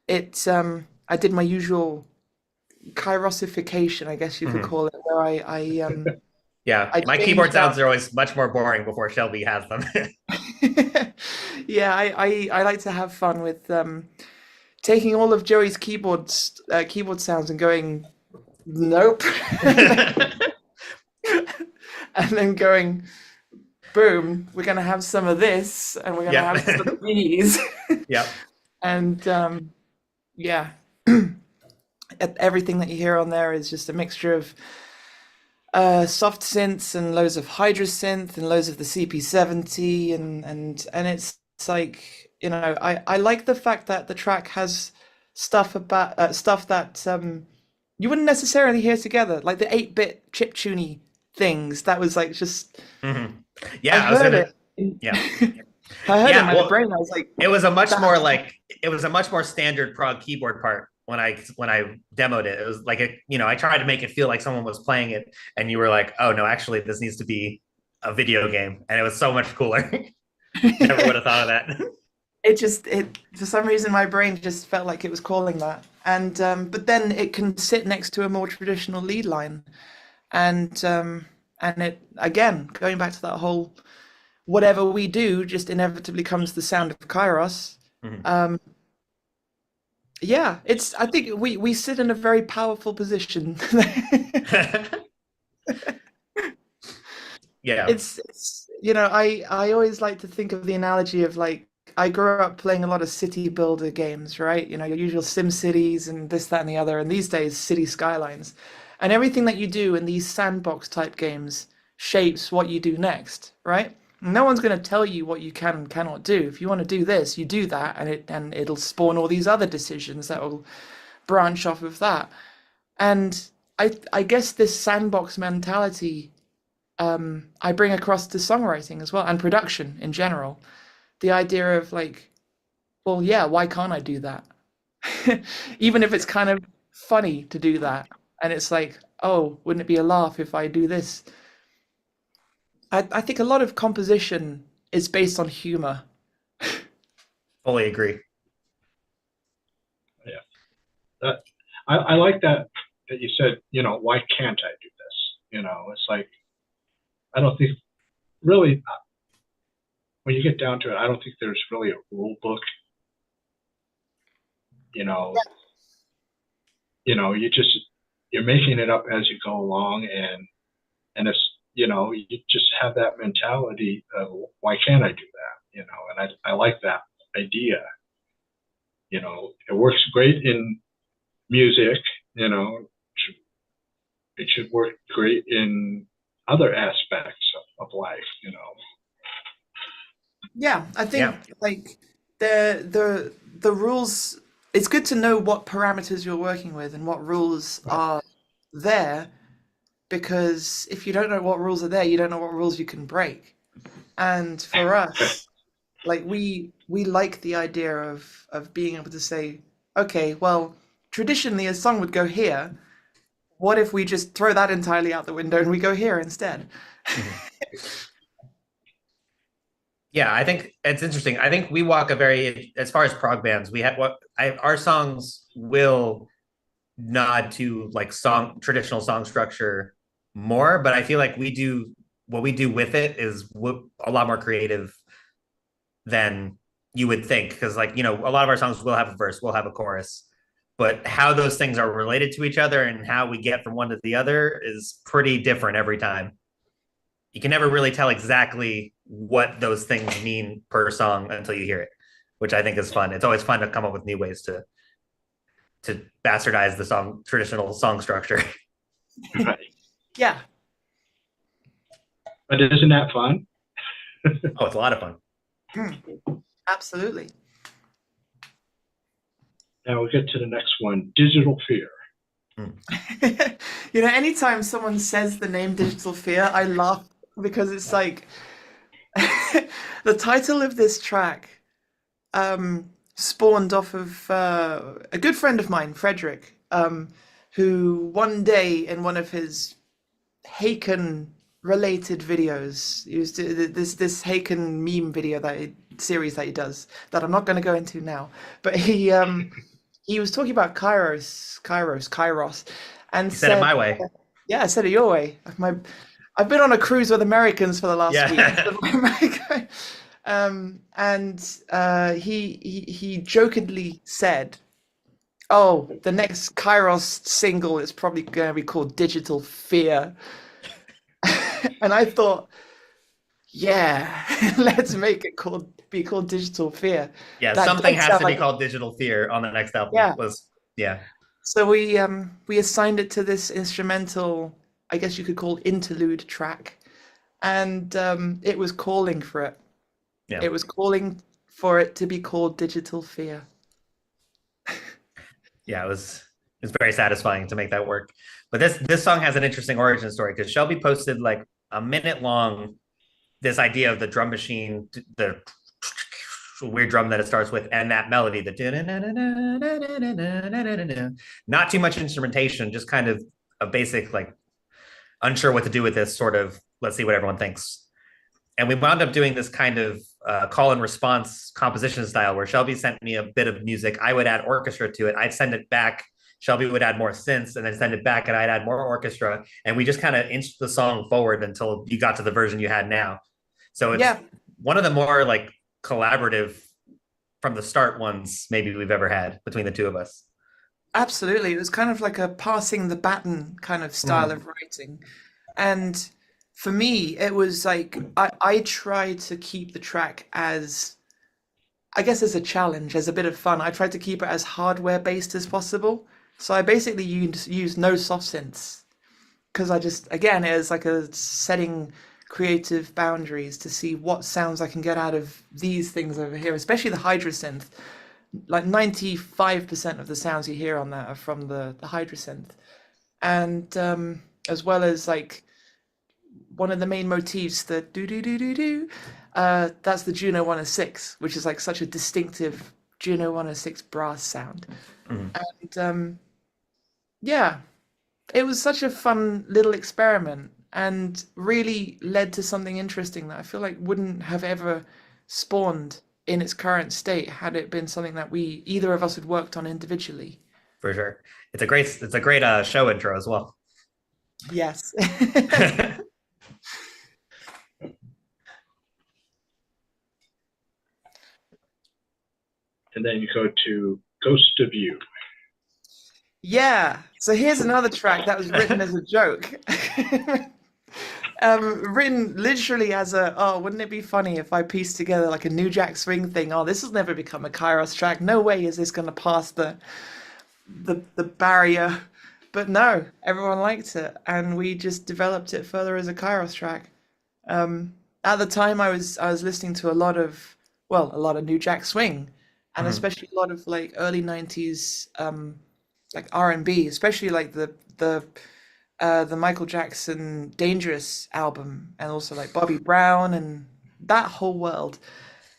A: I did my usual Kyrosification, I guess you could
C: Mhm.
A: call it, where
C: Yeah.
A: I
C: My keyboard
A: changed
C: sounds
A: up.
C: are always much more boring before Shelby has them.
A: Yeah, I like to have fun with taking all of Joey's keyboard sounds and going nope, and then going boom. We're gonna have some of this, and we're gonna
C: Yep.
A: have some of these,
C: Yep.
A: and yeah, everything that you hear on there is just a mixture of soft synths and loads of Hydra synth and loads of the CP70 and it's like, you know, I like the fact that the track has stuff that you wouldn't necessarily hear together, like the 8-bit chiptune things. That was like just
C: Mhm.
A: I
C: Yeah, I was
A: heard
C: gonna.
A: it. In,
C: Yeah.
A: I heard it in
C: Yeah.
A: my
C: Well,
A: brain. I was like,
C: it was a much more
A: that.
C: like it was a much more standard prog keyboard part when I demoed it. It was like I tried to make it feel like someone was playing it, and you were like, oh no, actually, this needs to be a video game, and it was so much cooler. Never would have thought of that.
A: It for some reason my brain just felt like it was calling that. And but then it can sit next to a more traditional lead line. And it again, going back to that whole whatever we do just inevitably comes the sound of Kairos.
C: Mhm.
A: Um, yeah, it's I think we sit in a very powerful position.
C: Yeah.
A: It's you know, I always like to think of the analogy of like I grew up playing a lot of city builder games, right? You know, your usual Sim Cities and this, that, and the other, and these days City Skylines. And everything that you do in these sandbox type games shapes what you do next, right? No one's going to tell you what you can and cannot do. If you want to do this, you do that, and it'll spawn all these other decisions that will branch off of that. And I guess this sandbox mentality I bring across to songwriting as well and production in general. The idea of like, well, yeah, why can't I do that? Even if it's kind of funny to do that. And it's like, oh, wouldn't it be a laugh if I do this? I think a lot of composition is based on humor.
C: Fully agree.
B: Yeah, that I like that you said. Why can't I do this? It's like I don't think really when you get down to it, I don't think there's really a rule book. You know, you're making it up as you go along, and it's you just have that mentality of why can't I do that? And I like that idea. It works great in music. It should work great in other aspects of life.
A: Yeah, I
C: Yeah.
A: think like the rules. It's good to know what parameters you're working with and what rules
B: Right.
A: are there, because if you don't know what rules are there, you don't know what rules you can break. And for us, like we like the idea of being able to say, okay, well, traditionally a song would go here. What if we just throw that entirely out the window and we go here instead?
C: Mhm. Yeah, I think it's interesting. I think we walk a very, as far as prog bands, we have our songs will nod to like traditional song structure more, but I feel like we do what we do with it is a lot more creative than you would think. Because like, a lot of our songs will have a verse, will have a chorus, but how those things are related to each other and how we get from one to the other is pretty different every time. You can never really tell exactly what those things mean per song until you hear it, which I think is fun. It's always fun to come up with new ways to bastardize the traditional song structure.
B: Right.
A: Yeah,
B: But isn't that fun?
C: Oh, it's a lot of fun.
A: absolutely.
B: Now we'll get to the next one, Digital Fear.
A: You know, anytime someone says the name Digital Fear, I laugh because it's like The title of this track spawned off of a good friend of mine, Frederick, who one day in one of his Haken related videos, he used to, this Haken meme video series that he does that I'm not going to go into now, but he was talking about Kyros, and
C: You said it
A: said,
C: my way.
A: yeah, I said it your way. I've been on a cruise with Americans for the last week.
C: Yeah.
A: And he jokingly said, "Oh, the next Kyros single is probably going to be called Digital Fear." And I thought, yeah, let's make it be called Digital Fear.
C: Yeah,
A: That
C: something
A: does
C: has
A: sound
C: to be
A: like,
C: called Digital Fear on the next album.
A: yeah.
C: Was yeah.
A: So we assigned it to this instrumental, I guess you could call interlude track, and it was calling for it.
C: Yeah.
A: It was calling for it to be called Digital Fear.
C: Yeah, it was very satisfying to make that work. But this song has an interesting origin story because Shelby posted like a minute long this idea of the drum machine, the weird drum that it starts with, and that melody, the not too much instrumentation, just kind of a basic like unsure what to do with this sort of let's see what everyone thinks. And we wound up doing this kind of call and response composition style where Shelby sent me a bit of music. I would add orchestra to it. I'd send it back. Shelby would add more synths and then send it back, and I'd add more orchestra. And we just kind of inched the song forward until you got to the version you had now. So it's
A: Yeah,
C: one of the more like collaborative from the start ones maybe we've ever had between the two of us.
A: absolutely. It was kind of like a passing the baton kind of style
C: Mhm.
A: of writing. And for me, it was like I tried to keep the track as, I guess, as a challenge, as a bit of fun. I tried to keep it as hardware based as possible. So I basically used no soft synths because I just, again, it was like a setting creative boundaries to see what sounds I can get out of these things over here, especially the Hydra synth. Like 95% of the sounds you hear on that are from the Hydra synth. And as well as like one of the main motifs, the do do do do do, that's the Juno 106, which is like such a distinctive Juno 106 brass sound.
C: Mhm.
A: And yeah, it was such a fun little experiment and really led to something interesting that I feel like wouldn't have ever spawned in its current state had it been something that we either of us had worked on individually.
C: For sure. It's a great show intro as well.
A: Yes.
B: And then you go to Ghost of You.
A: Yeah. So here's another track that was written as a joke. Written literally as a, oh, wouldn't it be funny if I pieced together like a New Jack Swing thing? Oh, this has never become a Kyros track. No way is this going to pass the barrier. But no, everyone liked it, and we just developed it further as a Kyros track. At the time, I was listening to a lot of, well, a lot of New Jack Swing, and
C: Mhm.
A: especially a lot of like early '90s like R&B, especially like the Michael Jackson Dangerous album, and also like Bobby Brown and that whole world.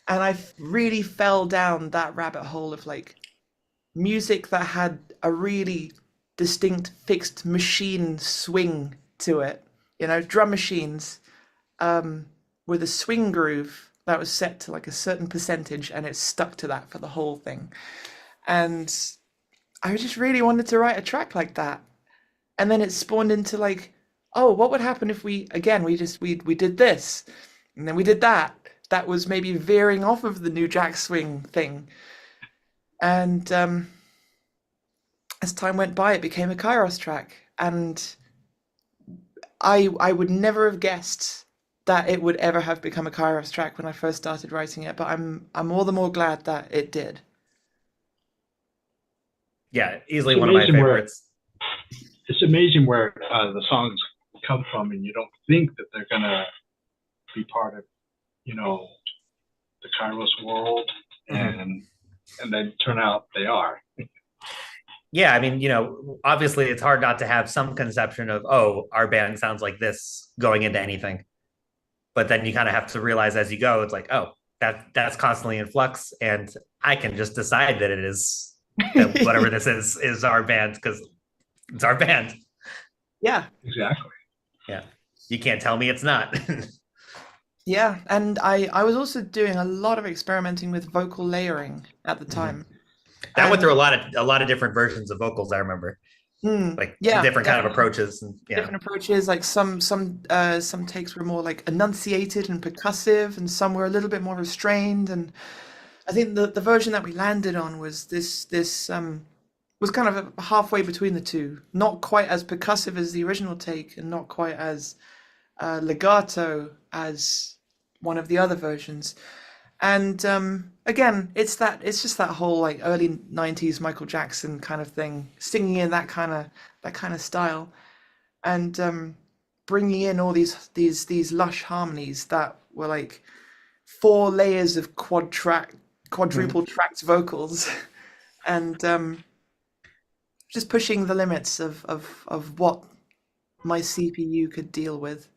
A: And really fell down that rabbit hole of like music that had a really distinct fixed machine swing to it. You know, drum machines with a swing groove that was set to like a certain percentage, and it stuck to that for the whole thing. And I just really wanted to write a track like that. And then it spawned into like, oh, what would happen if we did this, and then we did that. That was maybe veering off of the New Jack Swing thing. And as time went by, it became a Kairos track, and I would never have guessed that it would ever have become a Kairos track when I first started writing it. But I'm all the more glad that it did.
C: Yeah,
B: It's
C: easily one of my
B: amazing where
C: favorites.
B: it's amazing where the songs come from, and you don't think that they're gonna be part of, you know, the Kyros world,
C: Mhm.
B: and then turn out they are.
C: Yeah, I mean, obviously it's hard not to have some conception of, oh, our band sounds like this going into anything. but then you kind of have to realize as you go, it's like, oh, that's constantly in flux, and I can just decide that it is that whatever this is our band because it's our band.
A: Yeah.
B: Exactly.
C: Yeah, you can't tell me it's not.
A: Yeah, and I was also doing a lot of experimenting with vocal layering at the
C: Mhm.
A: time.
C: That went
A: And
C: through a lot of different versions of vocals. I remember like
A: yeah,
C: different kind of
A: definitely
C: approaches, and yeah,
A: different approaches. Like some takes were more like enunciated and percussive, and some were a little bit more restrained. And I think the version that we landed on was this was kind of halfway between the two. Not quite as percussive as the original take, and not quite as legato as one of the other versions. And again, it's just that whole like early '90s Michael Jackson kind of thing, singing in that kind of style, and bringing in all these lush harmonies that were like 4 layers of
C: Mhm.
A: quadruple tracked vocals, and just pushing the limits of what my CPU could deal with.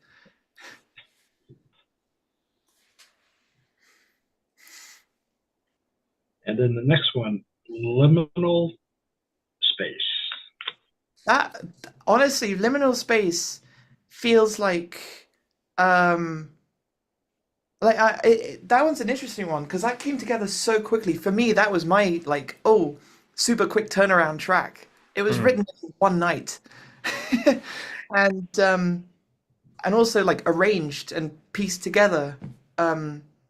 B: And then the next one, liminal space.
A: That honestly, liminal space feels um that one's an interesting one because that came together so quickly. For me, that was my like, oh, super quick turnaround track. It was
C: Mhm.
A: written in one night. And and also like arranged and pieced together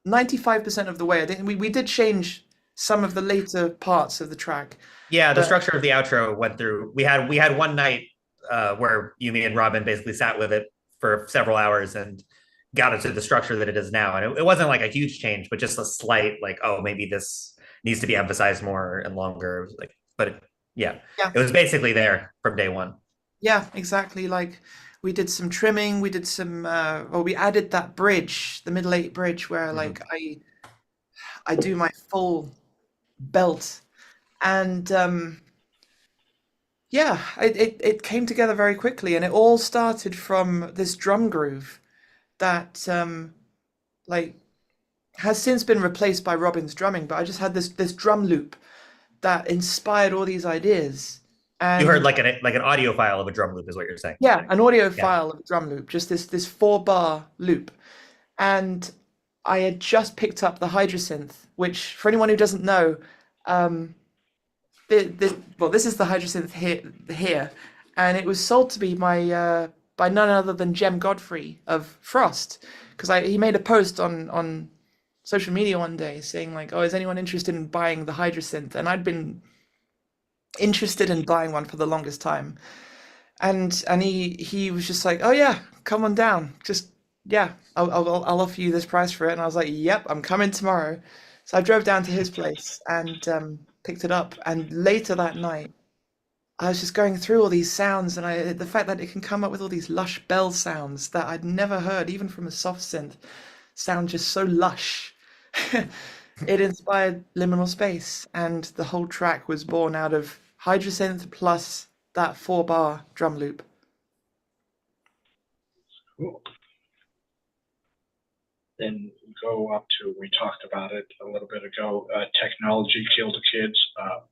A: 95% of the way. I think we did change some of the later parts of the track,
C: Yeah. The
A: but
C: structure of the outro went through. We had one night where you, me, and Robin basically sat with it for several hours and got it to the structure that it is now. And it wasn't like a huge change, but just a slight like, oh, maybe this needs to be emphasized more and longer. Like, but yeah,
A: yeah.
C: it was basically there from day one.
A: Yeah, exactly. Like we did some trimming, we did some well, we added that bridge, the middle eight bridge where
C: Mhm.
A: like I do my full belt. And yeah, it came together very quickly, and it all started from this drum groove that like has since been replaced by Robin's drumming, but I just had this drum loop that inspired all these ideas.
C: You heard
A: And
C: like an audio file of a drum loop, is what you're saying.
A: yeah, an audio
C: Yeah.
A: file of a drum loop, just this 4 bar loop. And I had just picked up the Hydrosynth, which for anyone who doesn't know, um, well, this is the Hydrosynth here, and it was sold to me by none other than Jem Godfrey of Frost, because he made a post on social media one day saying like, "Oh, is anyone interested in buying the Hydrosynth?" And I'd been interested in buying one for the longest time, and he was just like, "Oh yeah, come on down. Just yeah, I'll offer you this price for it." And I was like, "Yep, I'm coming tomorrow." So I drove down to his place and picked it up. And later that night, I was just going through all these sounds, and the fact that it can come up with all these lush bell sounds that I'd never heard, even from a soft synth, sound just so lush. It inspired Liminal Space, and the whole track was born out of Hydrosynth plus that 4 bar drum loop.
B: Cool. Then go up to, we talked about it a little bit ago, Technology Killed the Kids,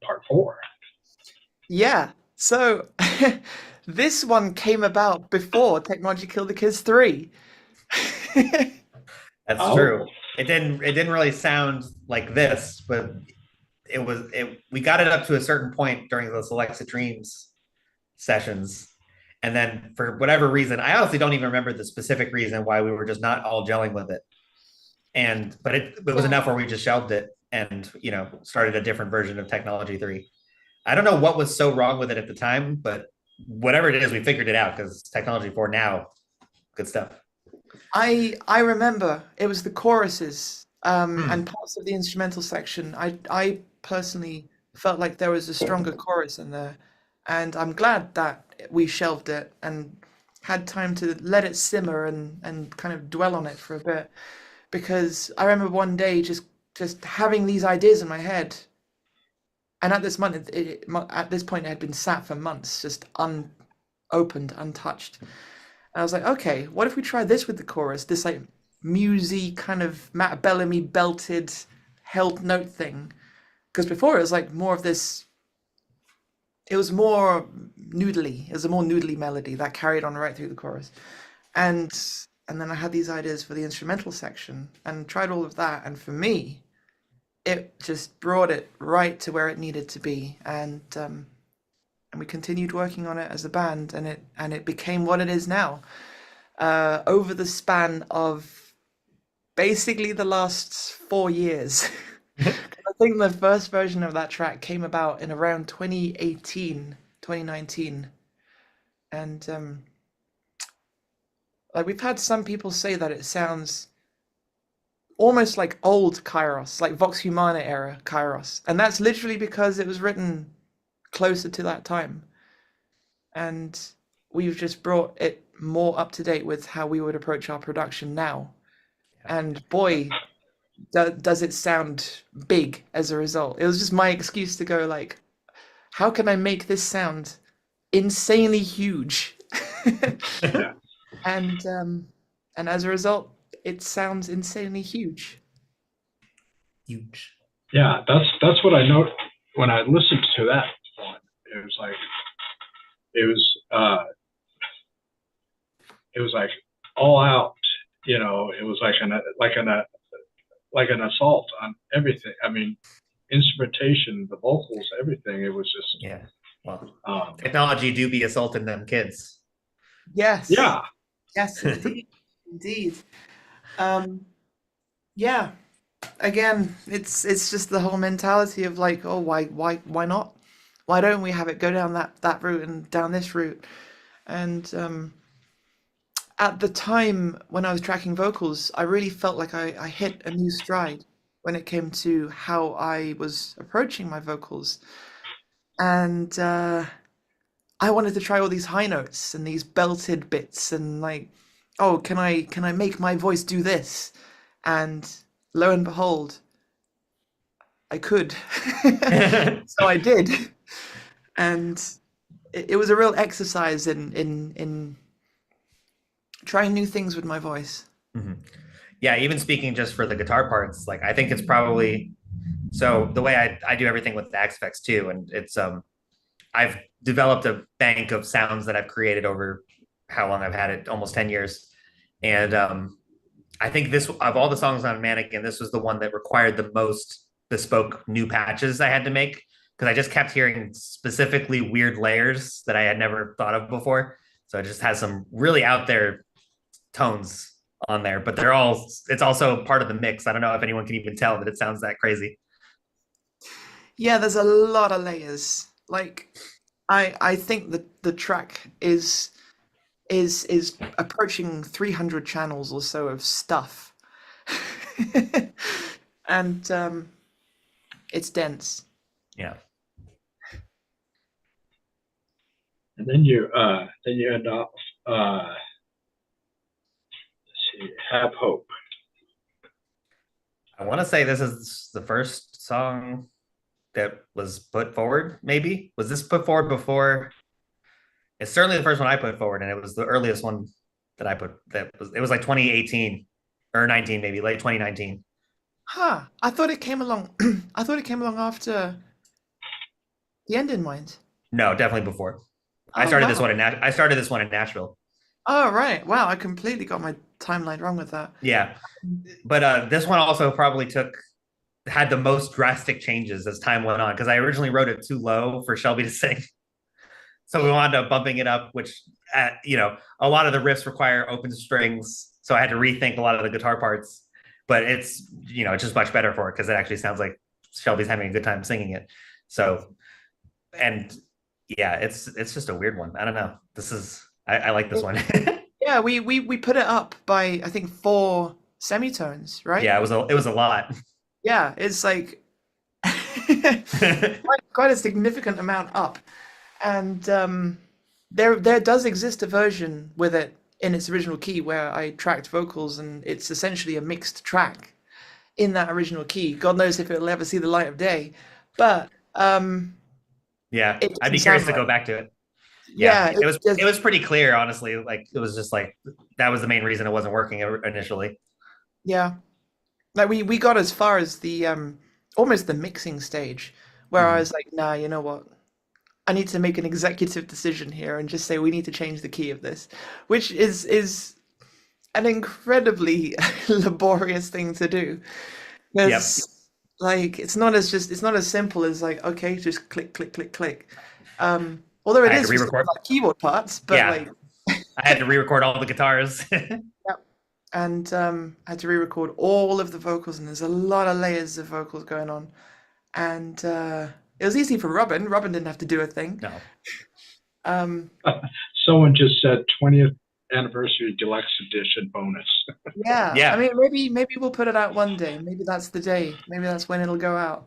B: part 4.
A: Yeah, so this one came about before Technology Killed the Kids 3.
C: That's
B: Oh,
C: true. It didn't really sound like this, but we got it up to a certain point during those Alexa Dreams sessions. And then for whatever reason, I honestly don't even remember the specific reason why we were just not all gelling with it. And but it was enough where we just shelved it and started a different version of Technology 3. I don't know what was so wrong with it at the time, but whatever it is, we figured it out because Technology 4 now, good stuff.
A: I remember it was the choruses and
C: Hmm.
A: parts of the instrumental section. I personally felt like there was a stronger chorus in there, and I'm glad that we shelved it and had time to let it simmer and kind of dwell on it for a bit. Because I remember one day just having these ideas in my head, and at this month, at this point, it had been sat for months, just unopened, untouched. And I was like, okay, what if we try this with the chorus? This like musy kind of Matt Bellamy belted held note thing. Because before it was like more of this. It was more noodly. It was a more noodly melody that carried on right through the chorus, and and then I had these ideas for the instrumental section and tried all of that. And for me, it just brought it right to where it needed to be. And we continued working on it as a band, and it became what it is now. Over the span of basically the last 4 years. I think the first version of that track came about in around 2018, 2019. And like we've had some people say that it sounds almost like old Kyros, like Vox Humana era Kyros. And that's literally because it was written closer to that time. And we've just brought it more up to date with how we would approach our production now. And boy, does it sound big as a result. It was just my excuse to go like, how can I make this sound insanely huge?
B: Yeah.
A: And as a result, it sounds insanely huge.
C: Huge.
B: Yeah, that's what I know when I listened to that one. It was like it was like all out. You know, it was like an assault on everything. I mean, instrumentation, the vocals, everything. It was just
C: Yeah. Well, technology do be assaulting them kids.
A: Yes.
B: yeah.
A: Yes, indeed. Indeed. Yeah. Again, it's just the whole mentality of like, oh, why not? Why don't we have it go down that route and down this route? And at the time when I was tracking vocals, I really felt like I hit a new stride when it came to how I was approaching my vocals. And I wanted to try all these high notes and these belted bits and like, oh, can I make my voice do this? And lo and behold, I could. So I did. And it was a real exercise in trying new things with my voice.
C: Mm-hmm. Yeah, even speaking just for the guitar parts, like I think it's probably so the way I do everything with the X effects too, and it's I've developed a bank of sounds that I've created over how long I've had it, almost 10 years. And I think this of all the songs on Mannequin, this was the one that required the most bespoke new patches I had to make because I just kept hearing specifically weird layers that I had never thought of before. So it just has some really out there tones on there, but it's also part of the mix. I don't know if anyone can even tell that it sounds that crazy.
A: Yeah, there's a lot of layers. Like I think the track is approaching 300 channels or so of stuff. And it's dense.
C: Yeah.
B: And then you end up let's see, Have Hope.
C: I want to say this is the first song that was put forward. Maybe was this put forward before? It's certainly the first one I put forward, and it was the earliest one that I put. It was like 2018 or 19, maybe late 2019.
A: Huh. I thought it came along I thought it came along after The End in Mind.
C: No, definitely before.
A: Oh,
C: I started
A: wow.
C: this one in Nashville.
A: Oh, right. Wow, I completely got my timeline wrong with that.
C: Yeah, but this one also probably had the most drastic changes as time went on because I originally wrote it too low for Shelby to sing. So we wound up bumping it up, which, a lot of the riffs require open strings. So I had to rethink a lot of the guitar parts, but it's just much better for it because it actually sounds like Shelby's having a good time singing it. So, and yeah, it's just a weird one. I don't know. I like this one.
A: Yeah, we put it up by I think 4 semitones, right?
C: Yeah, it was a lot.
A: Yeah, it's like quite a significant amount up. And there does exist a version with it in its original key where I tracked vocals, and it's essentially a mixed track in that original key. God knows if it'll ever see the light of day, but
C: yeah,
A: it
C: I'd be
A: doesn't
C: curious
A: sound
C: to go
A: right.
C: back to it.
A: Yeah,
C: Yeah, it was pretty clear, honestly. Like it was just like that was the main reason it wasn't working initially.
A: Yeah. Like we got as far as the almost the mixing stage where I
C: Mhm.
A: was like, nah, you know what? I need to make an executive decision here and just say we need to change the key of this, which is an incredibly laborious thing to do.
C: Yep.
A: Because like it's not as simple as like, okay, just click, click, click, click. Although
C: I
A: it
C: had to
A: is for some
C: re-record.
A: like keyboard parts, but
C: Yeah,
A: like
C: I had to re-record all the guitars.
A: yeah. And I had to re-record all of the vocals, and there's a lot of layers of vocals going on. And it was easy for Robin. Robin didn't have to do a thing.
C: No.
A: Um,
B: Someone just said 20th anniversary deluxe edition bonus.
A: yeah, I
C: Yeah.
A: mean, maybe we'll put it out one day. Maybe that's the day. Maybe that's when it'll go out.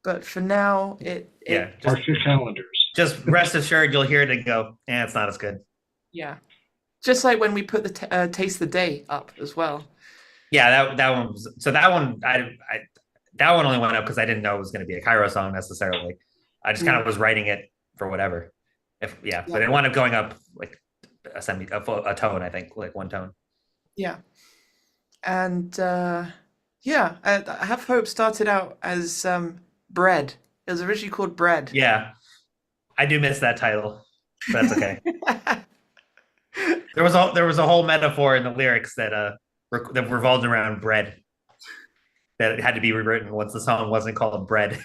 A: But for now,
C: Yeah.
B: Mark your calendars.
C: Just rest assured you'll hear it and go, it's not as good.
A: yeah, just like when we put the Taste the Day up as well.
C: Yeah, that one was, so that one I that one only went up because I didn't know it was going to be a Kyros song necessarily. I just kind
A: Mm,
C: of was writing it for whatever. If yeah,
A: yeah,
C: but it wound up going up like a tone, I think, like one tone.
A: yeah, and yeah, I Have Hope started out as Bread. It was originally called Bread.
C: Yeah, I do miss that title. But that's okay. There was a whole metaphor in the lyrics that that revolved around bread that it had to be rewritten once the song wasn't called Bread.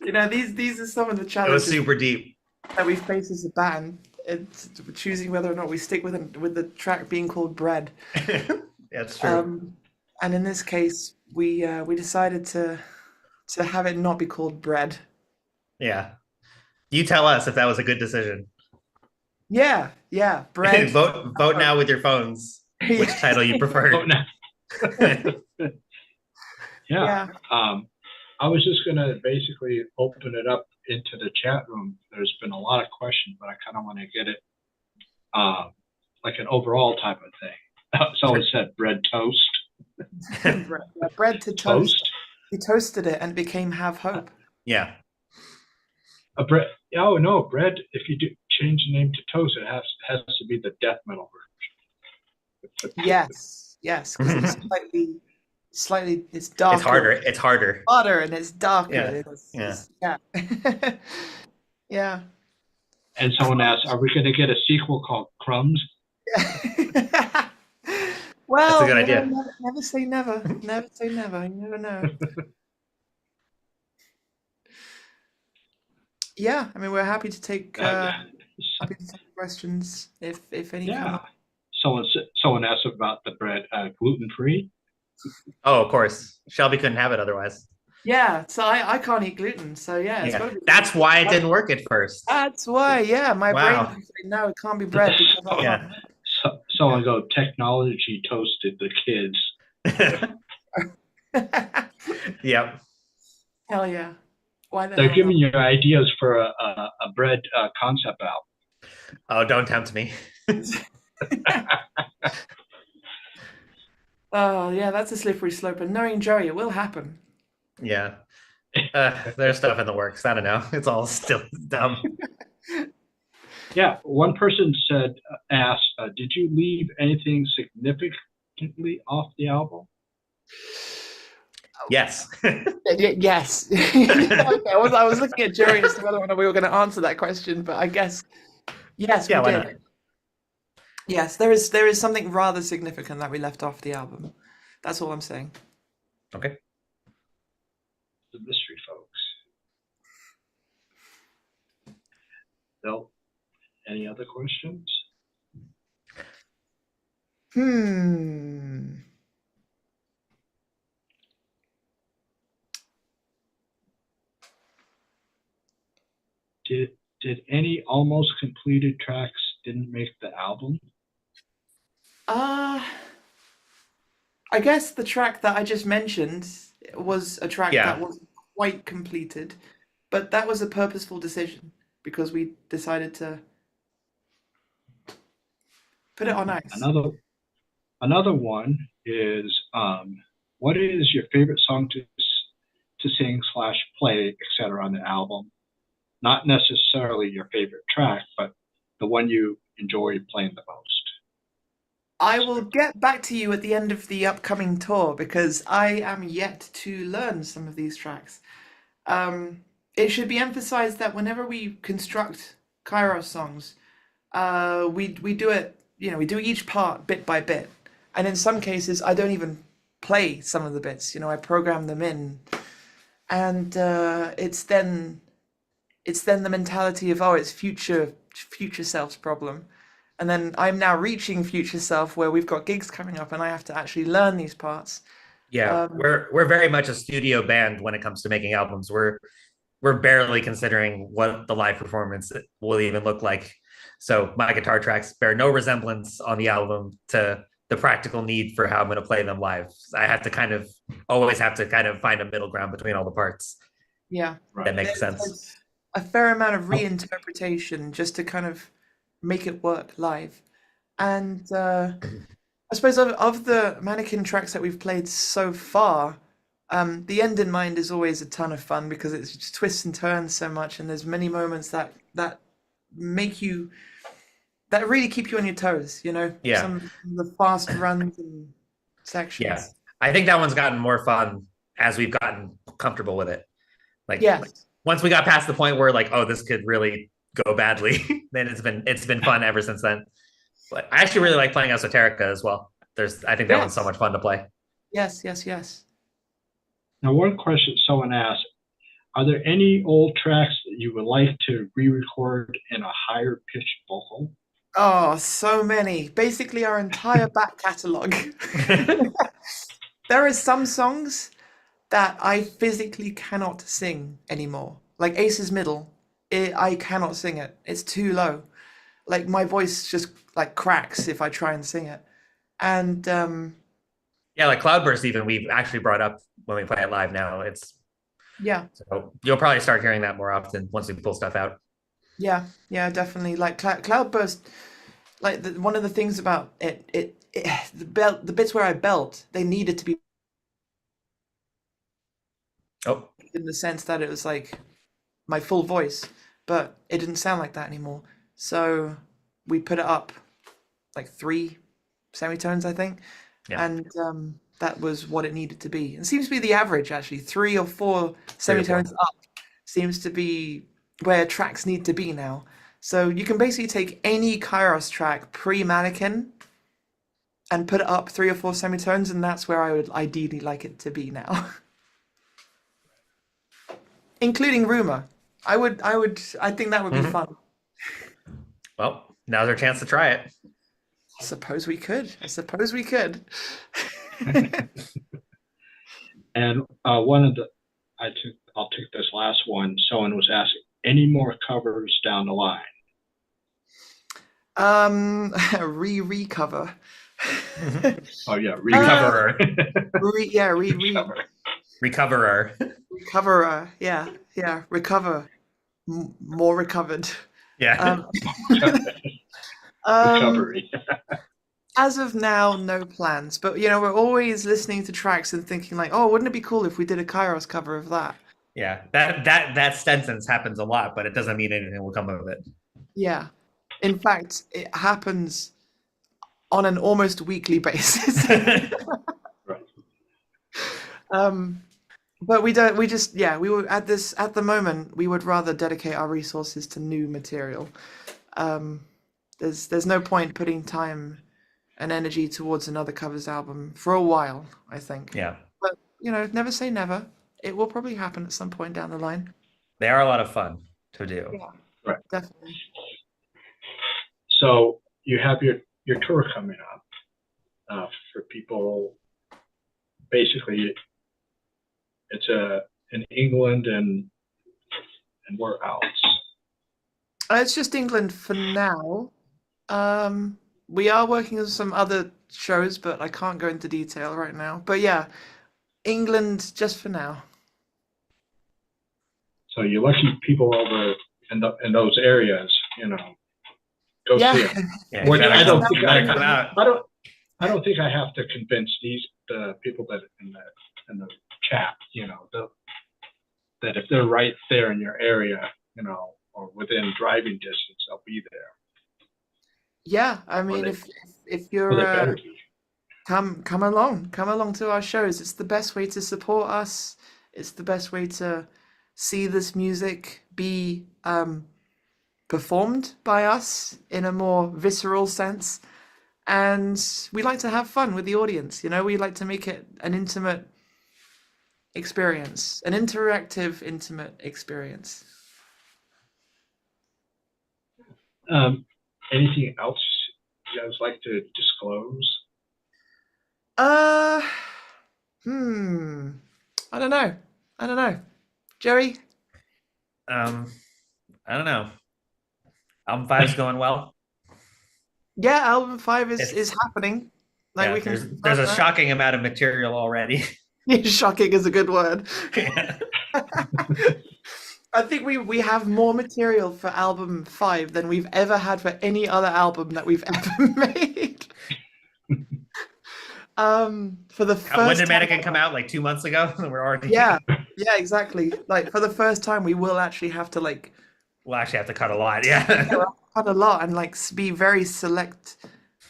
A: You know, these are some of the
C: It was
A: challenges
C: super deep.
A: that we face as a band. It's choosing whether or not we stick with the track being called Bread.
C: That's true.
A: Um, and in this case, we decided to have it not be called Bread.
C: Yeah. You tell us if that was a good decision.
A: Yeah, yeah, Bread.
C: Vote now with your phones which title you
B: Oh,
C: prefer.
B: no. Yeah.
A: Yeah.
B: I was just going to basically open it up into the chat room. There's been a lot of questions, but I kind of want to get it like an overall type of thing. Someone said bread toast.
A: Bread to toast. We toasted it and it became Have Hope.
C: Yeah.
B: A bread. Oh no, bread. If you do change the name to toast, it has to be the death metal version.
A: Yes, yes, because it's slightly it's darker.
C: It's harder. It's harder.
A: Harder and it's darker.
C: Yeah.
A: Yeah. Yeah.
B: And someone asked, "Are we going to get a sequel called Crumbs?"
A: Well,
C: That's a good
A: you know,
C: idea.
A: never say never. Never say never. You never know. Yeah, I mean, we're happy to take questions if any come
B: Yeah.
A: up.
B: Someone asked about the bread, gluten free.
C: Oh, of course. Shelby couldn't have it otherwise.
A: Yeah, so I can't eat gluten, so yeah, it's
C: Yeah.
A: gotta be.
C: That's why it didn't work at first.
A: That's why, yeah, my
C: Wow.
A: brain said no, it can't be bread because I
C: Yeah.
B: Someone go, technology toasted the kids.
C: Yep.
A: Hell yeah. Why the
B: They're
A: hell
B: giving
A: not?
B: you ideas for a bread concept album.
C: Oh, don't tempt me.
A: Oh yeah, that's a slippery slope, and knowing Joey, it will happen.
C: Yeah. There's stuff in the works. I don't know. It's all still dumb.
B: Yeah, one person asked, did you leave anything significantly off the album?
C: Yes.
A: Yes. Okay, I was looking at Joey as to whether or not we were going to answer that question, but I guess yes,
C: Yeah,
A: we
C: why
A: did.
C: not?
A: Yes, there is something rather significant that we left off the album. That's all I'm saying.
C: Okay.
B: The mystery folks. No. Any other questions? Did any almost completed tracks didn't make the album?
A: I guess the track that I just mentioned was a track
C: Yeah.
A: that wasn't quite completed, but that was a purposeful decision because we decided to put it on ice.
B: Another one is what is your favorite song to sing / play, etc. on the album? Not necessarily your favorite track, but the one you enjoy playing the most.
A: I will get back to you at the end of the upcoming tour because I am yet to learn some of these tracks. Um, it should be emphasized that whenever we construct Kyros songs, we do it, we do each part bit by bit, and in some cases I don't even play some of the bits. I program them in, and it's then the mentality of, oh, it's future self's problem. And then I'm now reaching future self where we've got gigs coming up and I have to actually learn these parts.
C: Yeah,
A: Um,
C: we're very much a studio band when it comes to making albums. We're barely considering what the live performance will even look like. So my guitar tracks bear no resemblance on the album to the practical need for how I'm going to play them live. I have to always have to kind of find a middle ground between all the parts.
A: yeah,
C: That
B: Right.
C: makes
A: there's,
C: sense.
A: there's a fair amount of
B: Oh,
A: reinterpretation just to kind of make it work live. And I suppose of the Mannequin tracks that we've played so far, the end in mind is always a ton of fun because it just twists and turns so much, and there's many moments that make you that really keep you on your toes.
C: Yeah,
A: Some of the fast runs and
C: yeah.
A: sections.
C: I think that one's gotten more fun as we've gotten comfortable with it. Like
A: Yes,
C: once we got past the point where like, oh, this could really go badly, then it's been fun ever since then. But I actually really like playing Esoterica as well. I think that one's so
A: yes,
C: much fun to play.
A: yes, yes, yes.
B: now, one question someone asked: are there any old tracks that you would like to re-record in a higher pitched vocal?
A: Oh, so many. Basically, our entire back catalogue. There are some songs that I physically cannot sing anymore. Like Ace's Middle, I cannot sing it. It's too low. Like my voice just like cracks if I try and sing it. And
C: Yeah, like Cloudburst, even we've actually brought up when we play it live now. It's
A: yeah,
C: so you'll probably start hearing that more often once we pull stuff out.
A: yeah, yeah, definitely. Like Cloudburst, like one of the things about it the bits where I belt, they needed to be
C: Oh,
A: in the sense that it was like my full voice, but it didn't sound like that anymore. So we put it up like three semitones, I think,
C: yeah,
A: and that was what it needed to be. It seems to be the average, actually. 3 or 4
C: three or four.
A: semitones up seems to be where tracks need to be now. So you can basically take any Kyros track pre-Mannequin and put it up 3 or 4 semitones, and that's where I would ideally like it to be now, including Rumor. I think that would be
C: Mhm.
A: fun.
C: Well, now's our chance to try it.
A: I suppose we could. I suppose we could.
B: And I'll take this last one. Someone was asking, any more covers down the line?
A: Recover.
C: Mhm.
B: Oh yeah,
C: Recoverer,
A: Yeah,
B: recover.
C: recoverer.
A: recover. Yeah, yeah, recover. More recovered.
C: Yeah,
A: Um, um,
B: Recovery.
A: as of now, no plans. But we're always listening to tracks and thinking like, oh, wouldn't it be cool if we did a Kyros cover of that?
C: yeah. That sentence happens a lot, but it doesn't mean anything will come of it.
A: Yeah. In fact, it happens on an almost weekly basis.
B: Right.
A: um, but we don't. We just we would at the moment we would rather dedicate our resources to new material. Um, there's no point putting time and energy towards another covers album for a while, I think.
C: Yeah,
A: But never say never. It will probably happen at some point down the line.
C: they are a lot of fun to do.
A: Yeah,
B: Right.
A: definitely.
B: So you have your tour coming up for people. Basically, it's in England and where else?
A: It's just England for now. We are working on some other shows, but I can't go into detail right now. But yeah, England just for now.
B: So you lucky people over in those areas, go see
A: Yeah,
B: it.
C: Yeah,
B: Which I don't
C: you
B: think
C: better come out.
B: I don't think I have to convince the people that in the chat, that if they're right there in your area, or within driving distance, they'll be there.
A: yeah. I
B: Or
A: mean,
B: they
A: if if
B: Well, they
A: you're
B: better be.
A: come along to our shows. It's the best way to support us. It's the best way to see this music be performed by us in a more visceral sense. And we like to have fun with the audience. We like to make it an intimate experience, an interactive, intimate experience.
B: Anything else you guys like to disclose?
A: Uh, I don't know. Jerry?
C: I don't know. Album 5's going well.
A: Yeah, album 5 is
C: It's
A: happening. Like
C: yeah.
A: we can
C: There's a
A: confirm
C: shocking amount of material already.
A: that. Shocking is a good word.
C: Yeah.
A: I think we have more material for album 5 than we've ever had for any other album that we've ever made. For the
C: When
A: first
C: did
A: time,
C: Mannequin come out? Like 2 months ago? We're already
A: yeah, exactly. Like for the first time, we will actually have to
C: we'll actually have to cut a lot. Yeah.
A: cut a lot and be very select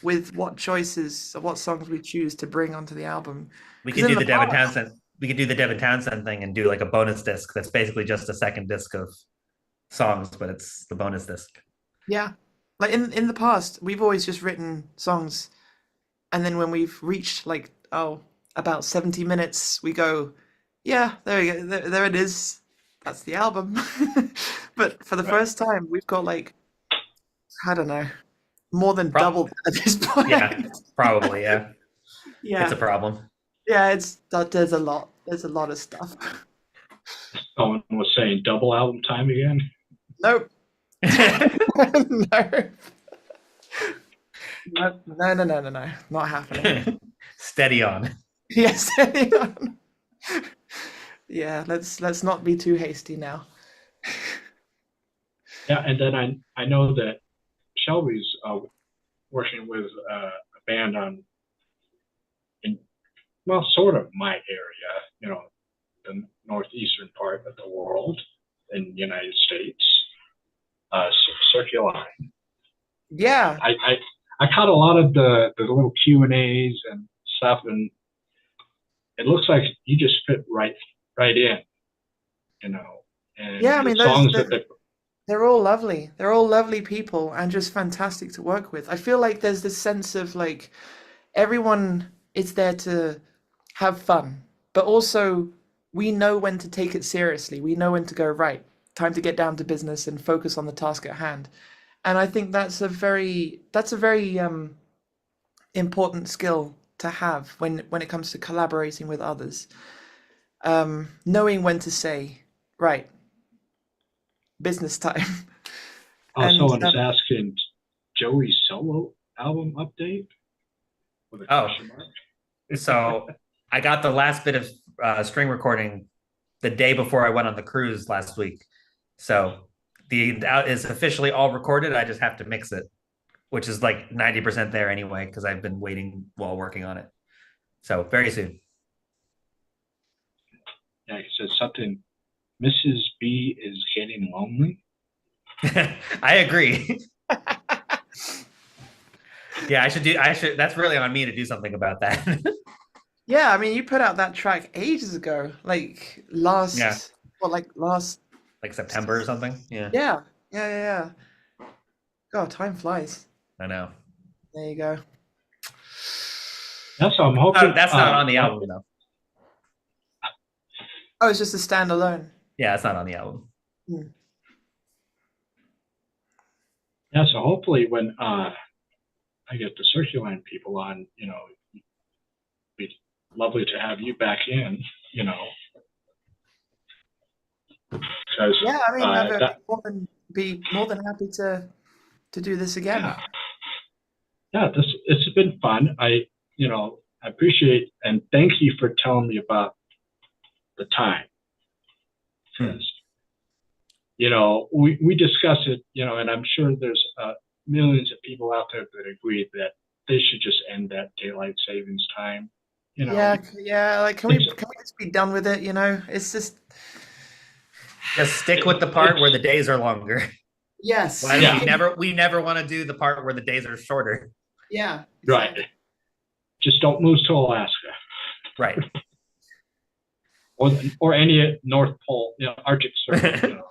A: with what choices or what songs we choose to bring onto the album.
C: We
A: 'Cause
C: could
A: in
C: do the Devin
A: past-
C: Townsend. We could do the Devin Townsend thing and do like a bonus disc that's basically just a second disc of songs, but it's the bonus disc.
A: Yeah, like in the past, we've always just written songs, and then when we've reached about 70 minutes, we go, yeah, there we go, there it is. That's the album. But for the first time, we've got I don't know, more than double at this point.
C: Yeah, probably. Yeah,
A: Yeah,
C: it's a problem.
A: yeah, there's a lot. There's a lot of stuff.
B: Someone was saying double album time again.
A: Nope. No. No. Not happening.
C: Steady on.
A: Yes. Yeah, let's not be too hasty now.
B: Yeah, and then I know that Shelby's working with a band sort of my area, the northeastern part of the world in the United States, Circular.
A: Yeah.
B: I caught a lot of the little Q&As and stuff, and it looks like you just fit right in, And
A: Yeah, I mean,
B: songs that
A: they're all lovely. They're all lovely people and just fantastic to work with. I feel like there's this sense of everyone is there to have fun, but also we know when to take it seriously. We know when to go, right, time to get down to business and focus on the task at hand. And I think that's a very important skill to have when it comes to collaborating with others. Knowing when to say, right, business time.
B: someone is asking Joey's solo album update with a question mark.
C: So I got the last bit of string recording the day before I went on the cruise last week. So is officially all recorded. I just have to mix it, which is 90% there anyway, because I've been waiting while working on it. So very soon.
B: Yeah, he says something. Mrs. B is getting lonely.
C: I agree. Yeah, I should. That's really on me to do something about that.
A: Yeah, I mean, you put out that track ages ago, last
C: September or something. Yeah.
A: Yeah. God, time flies.
C: I know.
A: There you go.
B: Yeah, so I'm hoping
C: That's not on the album though.
A: Oh, it's just a standalone.
C: Yeah, it's not on the album.
B: Yeah, so hopefully when I get the Circuline people on, it'd be lovely to have you back in, Because
A: Yeah, I mean, I'd be more than happy to do this again.
B: Yeah, it's been fun. I appreciate and thank you for telling me about the time. Because, we discuss it, and I'm sure there's millions of people out there that agree that they should just end that daylight savings time.
A: Yeah. Can we just be done with it? It's just
C: stick with the part where the days are longer.
A: Yes.
C: We never want to do the part where the days are shorter.
A: Yeah,
B: Right.
A: exactly.
B: Just don't move to Alaska
C: Right.
B: or any North Pole, Arctic Circle.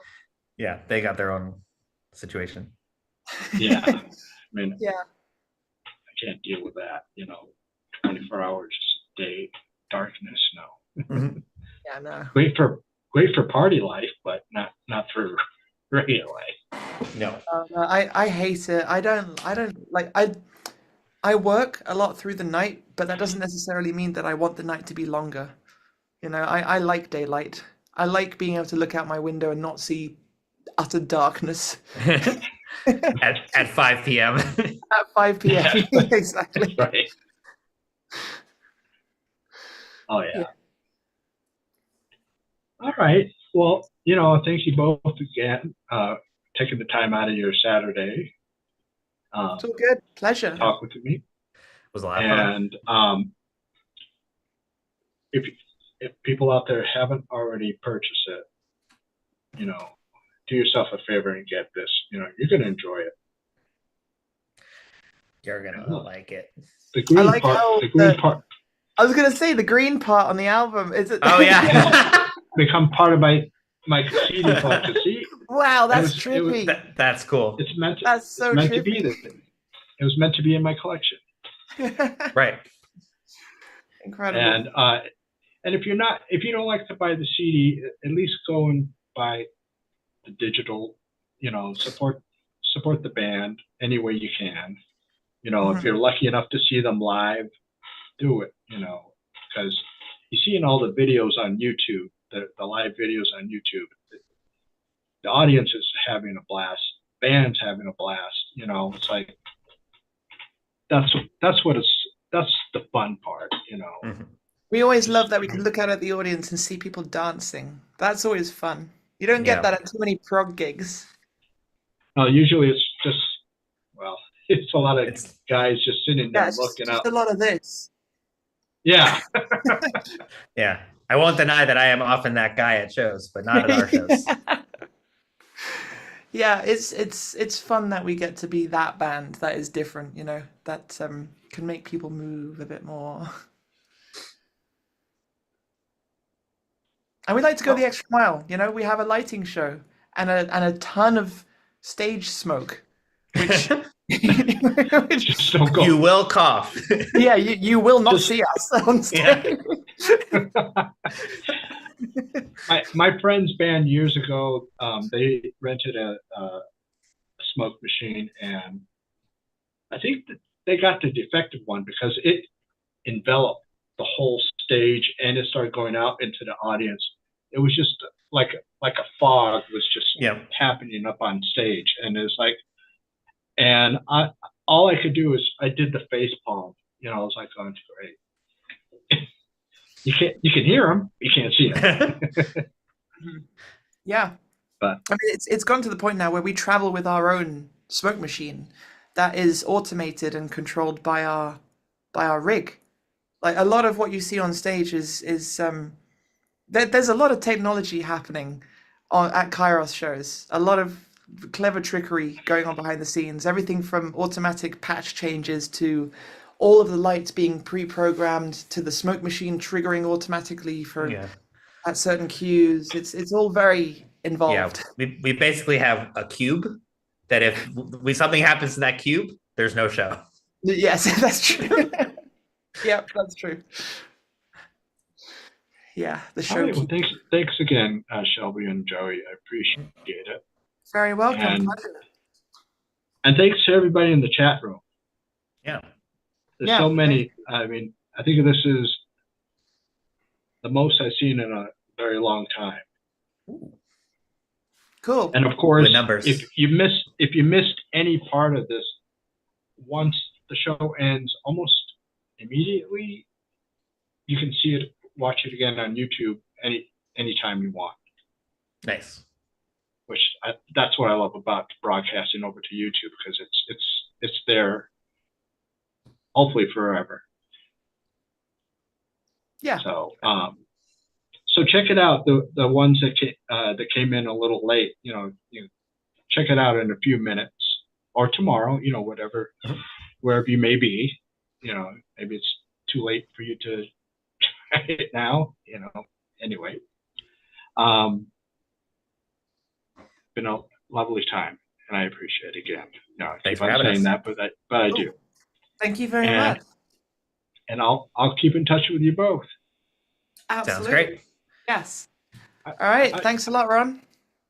C: Yeah, they got their own situation.
B: Yeah. I mean,
A: Yeah.
B: I can't deal with that. 24 hours a day, darkness. No.
C: Mhm.
A: Yeah, no.
B: Great for party life, but not for regular life.
C: No.
A: No, I hate it. I don't like I work a lot through the night, but that doesn't necessarily mean that I want the night to be longer. I like daylight. I like being able to look out my window and not see utter darkness
C: at 5 p.m.
A: at 5 p.m.
B: Yeah.
A: Exactly.
B: Right. Oh yeah.
A: Yeah.
B: All right. Well, thank you both again, taking the time out of your Saturday,
A: It's all good. Pleasure.
B: talk with me.
C: Was a lot of fun.
B: And if people out there haven't already purchased it, do yourself a favor and get this. You're gonna enjoy it.
C: You're gonna like it.
B: The green
A: like
B: part.
A: how
B: The green part
A: I was gonna say the green part on the album is it?
C: Oh yeah.
B: become part of my CD collection. See,
A: Wow, that's
B: it was-
A: trippy.
C: That's cool.
B: it's meant.
A: That's so
B: it's meant to
A: trippy.
B: be there. It was meant to be in my collection.
C: Right.
A: Incredible.
B: And if you don't like to buy the CD, at least go and buy the digital. Support the band any way you can. If you're lucky enough to see them live, do it. Because you see in all the videos on YouTube, the live videos on YouTube, the audience is having a blast, band's having a blast. It's like that's the fun part.
C: Mhm.
A: We always love that we can look out at the audience and see people dancing. That's always fun. You don't get
C: Yeah.
A: that at too many prog gigs.
B: Usually it's just it's a lot of
C: It's
B: guys just sitting
A: Yeah,
B: there
A: it's
B: looking
A: just
B: up.
A: a lot of this.
B: Yeah.
C: yeah. I won't deny that I am often that guy at shows, but not at our shows.
A: Yeah, it's fun that we get to be that band that is different, that can make people move a bit more. And we like to go the extra mile, we have a lighting show and a ton of stage smoke, which
B: Just don't go.
C: You will cough.
A: yeah, you will not
B: Just-
A: see us on
C: Yeah.
A: stage.
B: my friend's band years ago, they rented a smoke machine, and I think that they got the defective one because it enveloped the whole stage and it started going out into the audience. It was just like a fog was just
C: Yeah.
B: happening up on stage, and it's like, and all I could do is I did the face palm. I was like, oh, it's great. You can hear them, you can't see them.
A: Yeah.
B: But
A: I mean, it's gone to the point now where we travel with our own smoke machine that is automated and controlled by our rig. Like a lot of what you see on stage is there's a lot of technology happening at Kyros shows. A lot of clever trickery going on behind the scenes. Everything from automatic patch changes to all of the lights being pre-programmed to the smoke machine triggering automatically for
C: Yeah.
A: at certain cues. It's all very
C: Yeah.
A: involved.
C: We basically have a cube that if something happens to that cube, there's no show.
A: Yes, that's true. Yep, that's true. Yeah, the
B: all
A: show.
B: right, well, thanks again, Shelby and Joey. I appreciate it.
A: Very welcome.
B: And-
A: Pleasure.
B: And thanks to everybody in the chat room.
C: Yeah.
B: There's
A: Yeah,
B: so many. I mean, I think this is the most I've seen in a very long time.
A: Cool.
B: And of course,
C: Good numbers.
B: if you missed any part of this, once the show ends, almost immediately, you can see it, watch it again on YouTube anytime you want.
C: Nice.
B: That's what I love about broadcasting over to YouTube, because it's there, hopefully forever.
A: Yeah.
B: So check it out. The ones that came in a little late, you check it out in a few minutes or tomorrow, whatever wherever you may be. Maybe it's too late for you to try it now. Anyway, been a lovely time, and I appreciate it again. I
C: Thanks
B: keep
C: for
B: on
C: having
B: saying
C: us.
B: that, but I
A: Oh,
B: do,
A: thank you very
B: and
A: much.
B: I'll keep in touch with you both.
C: Sounds
A: Absolutely.
C: great.
A: Yes.
B: I,
A: All right.
B: I,
A: Thanks a lot, Ron.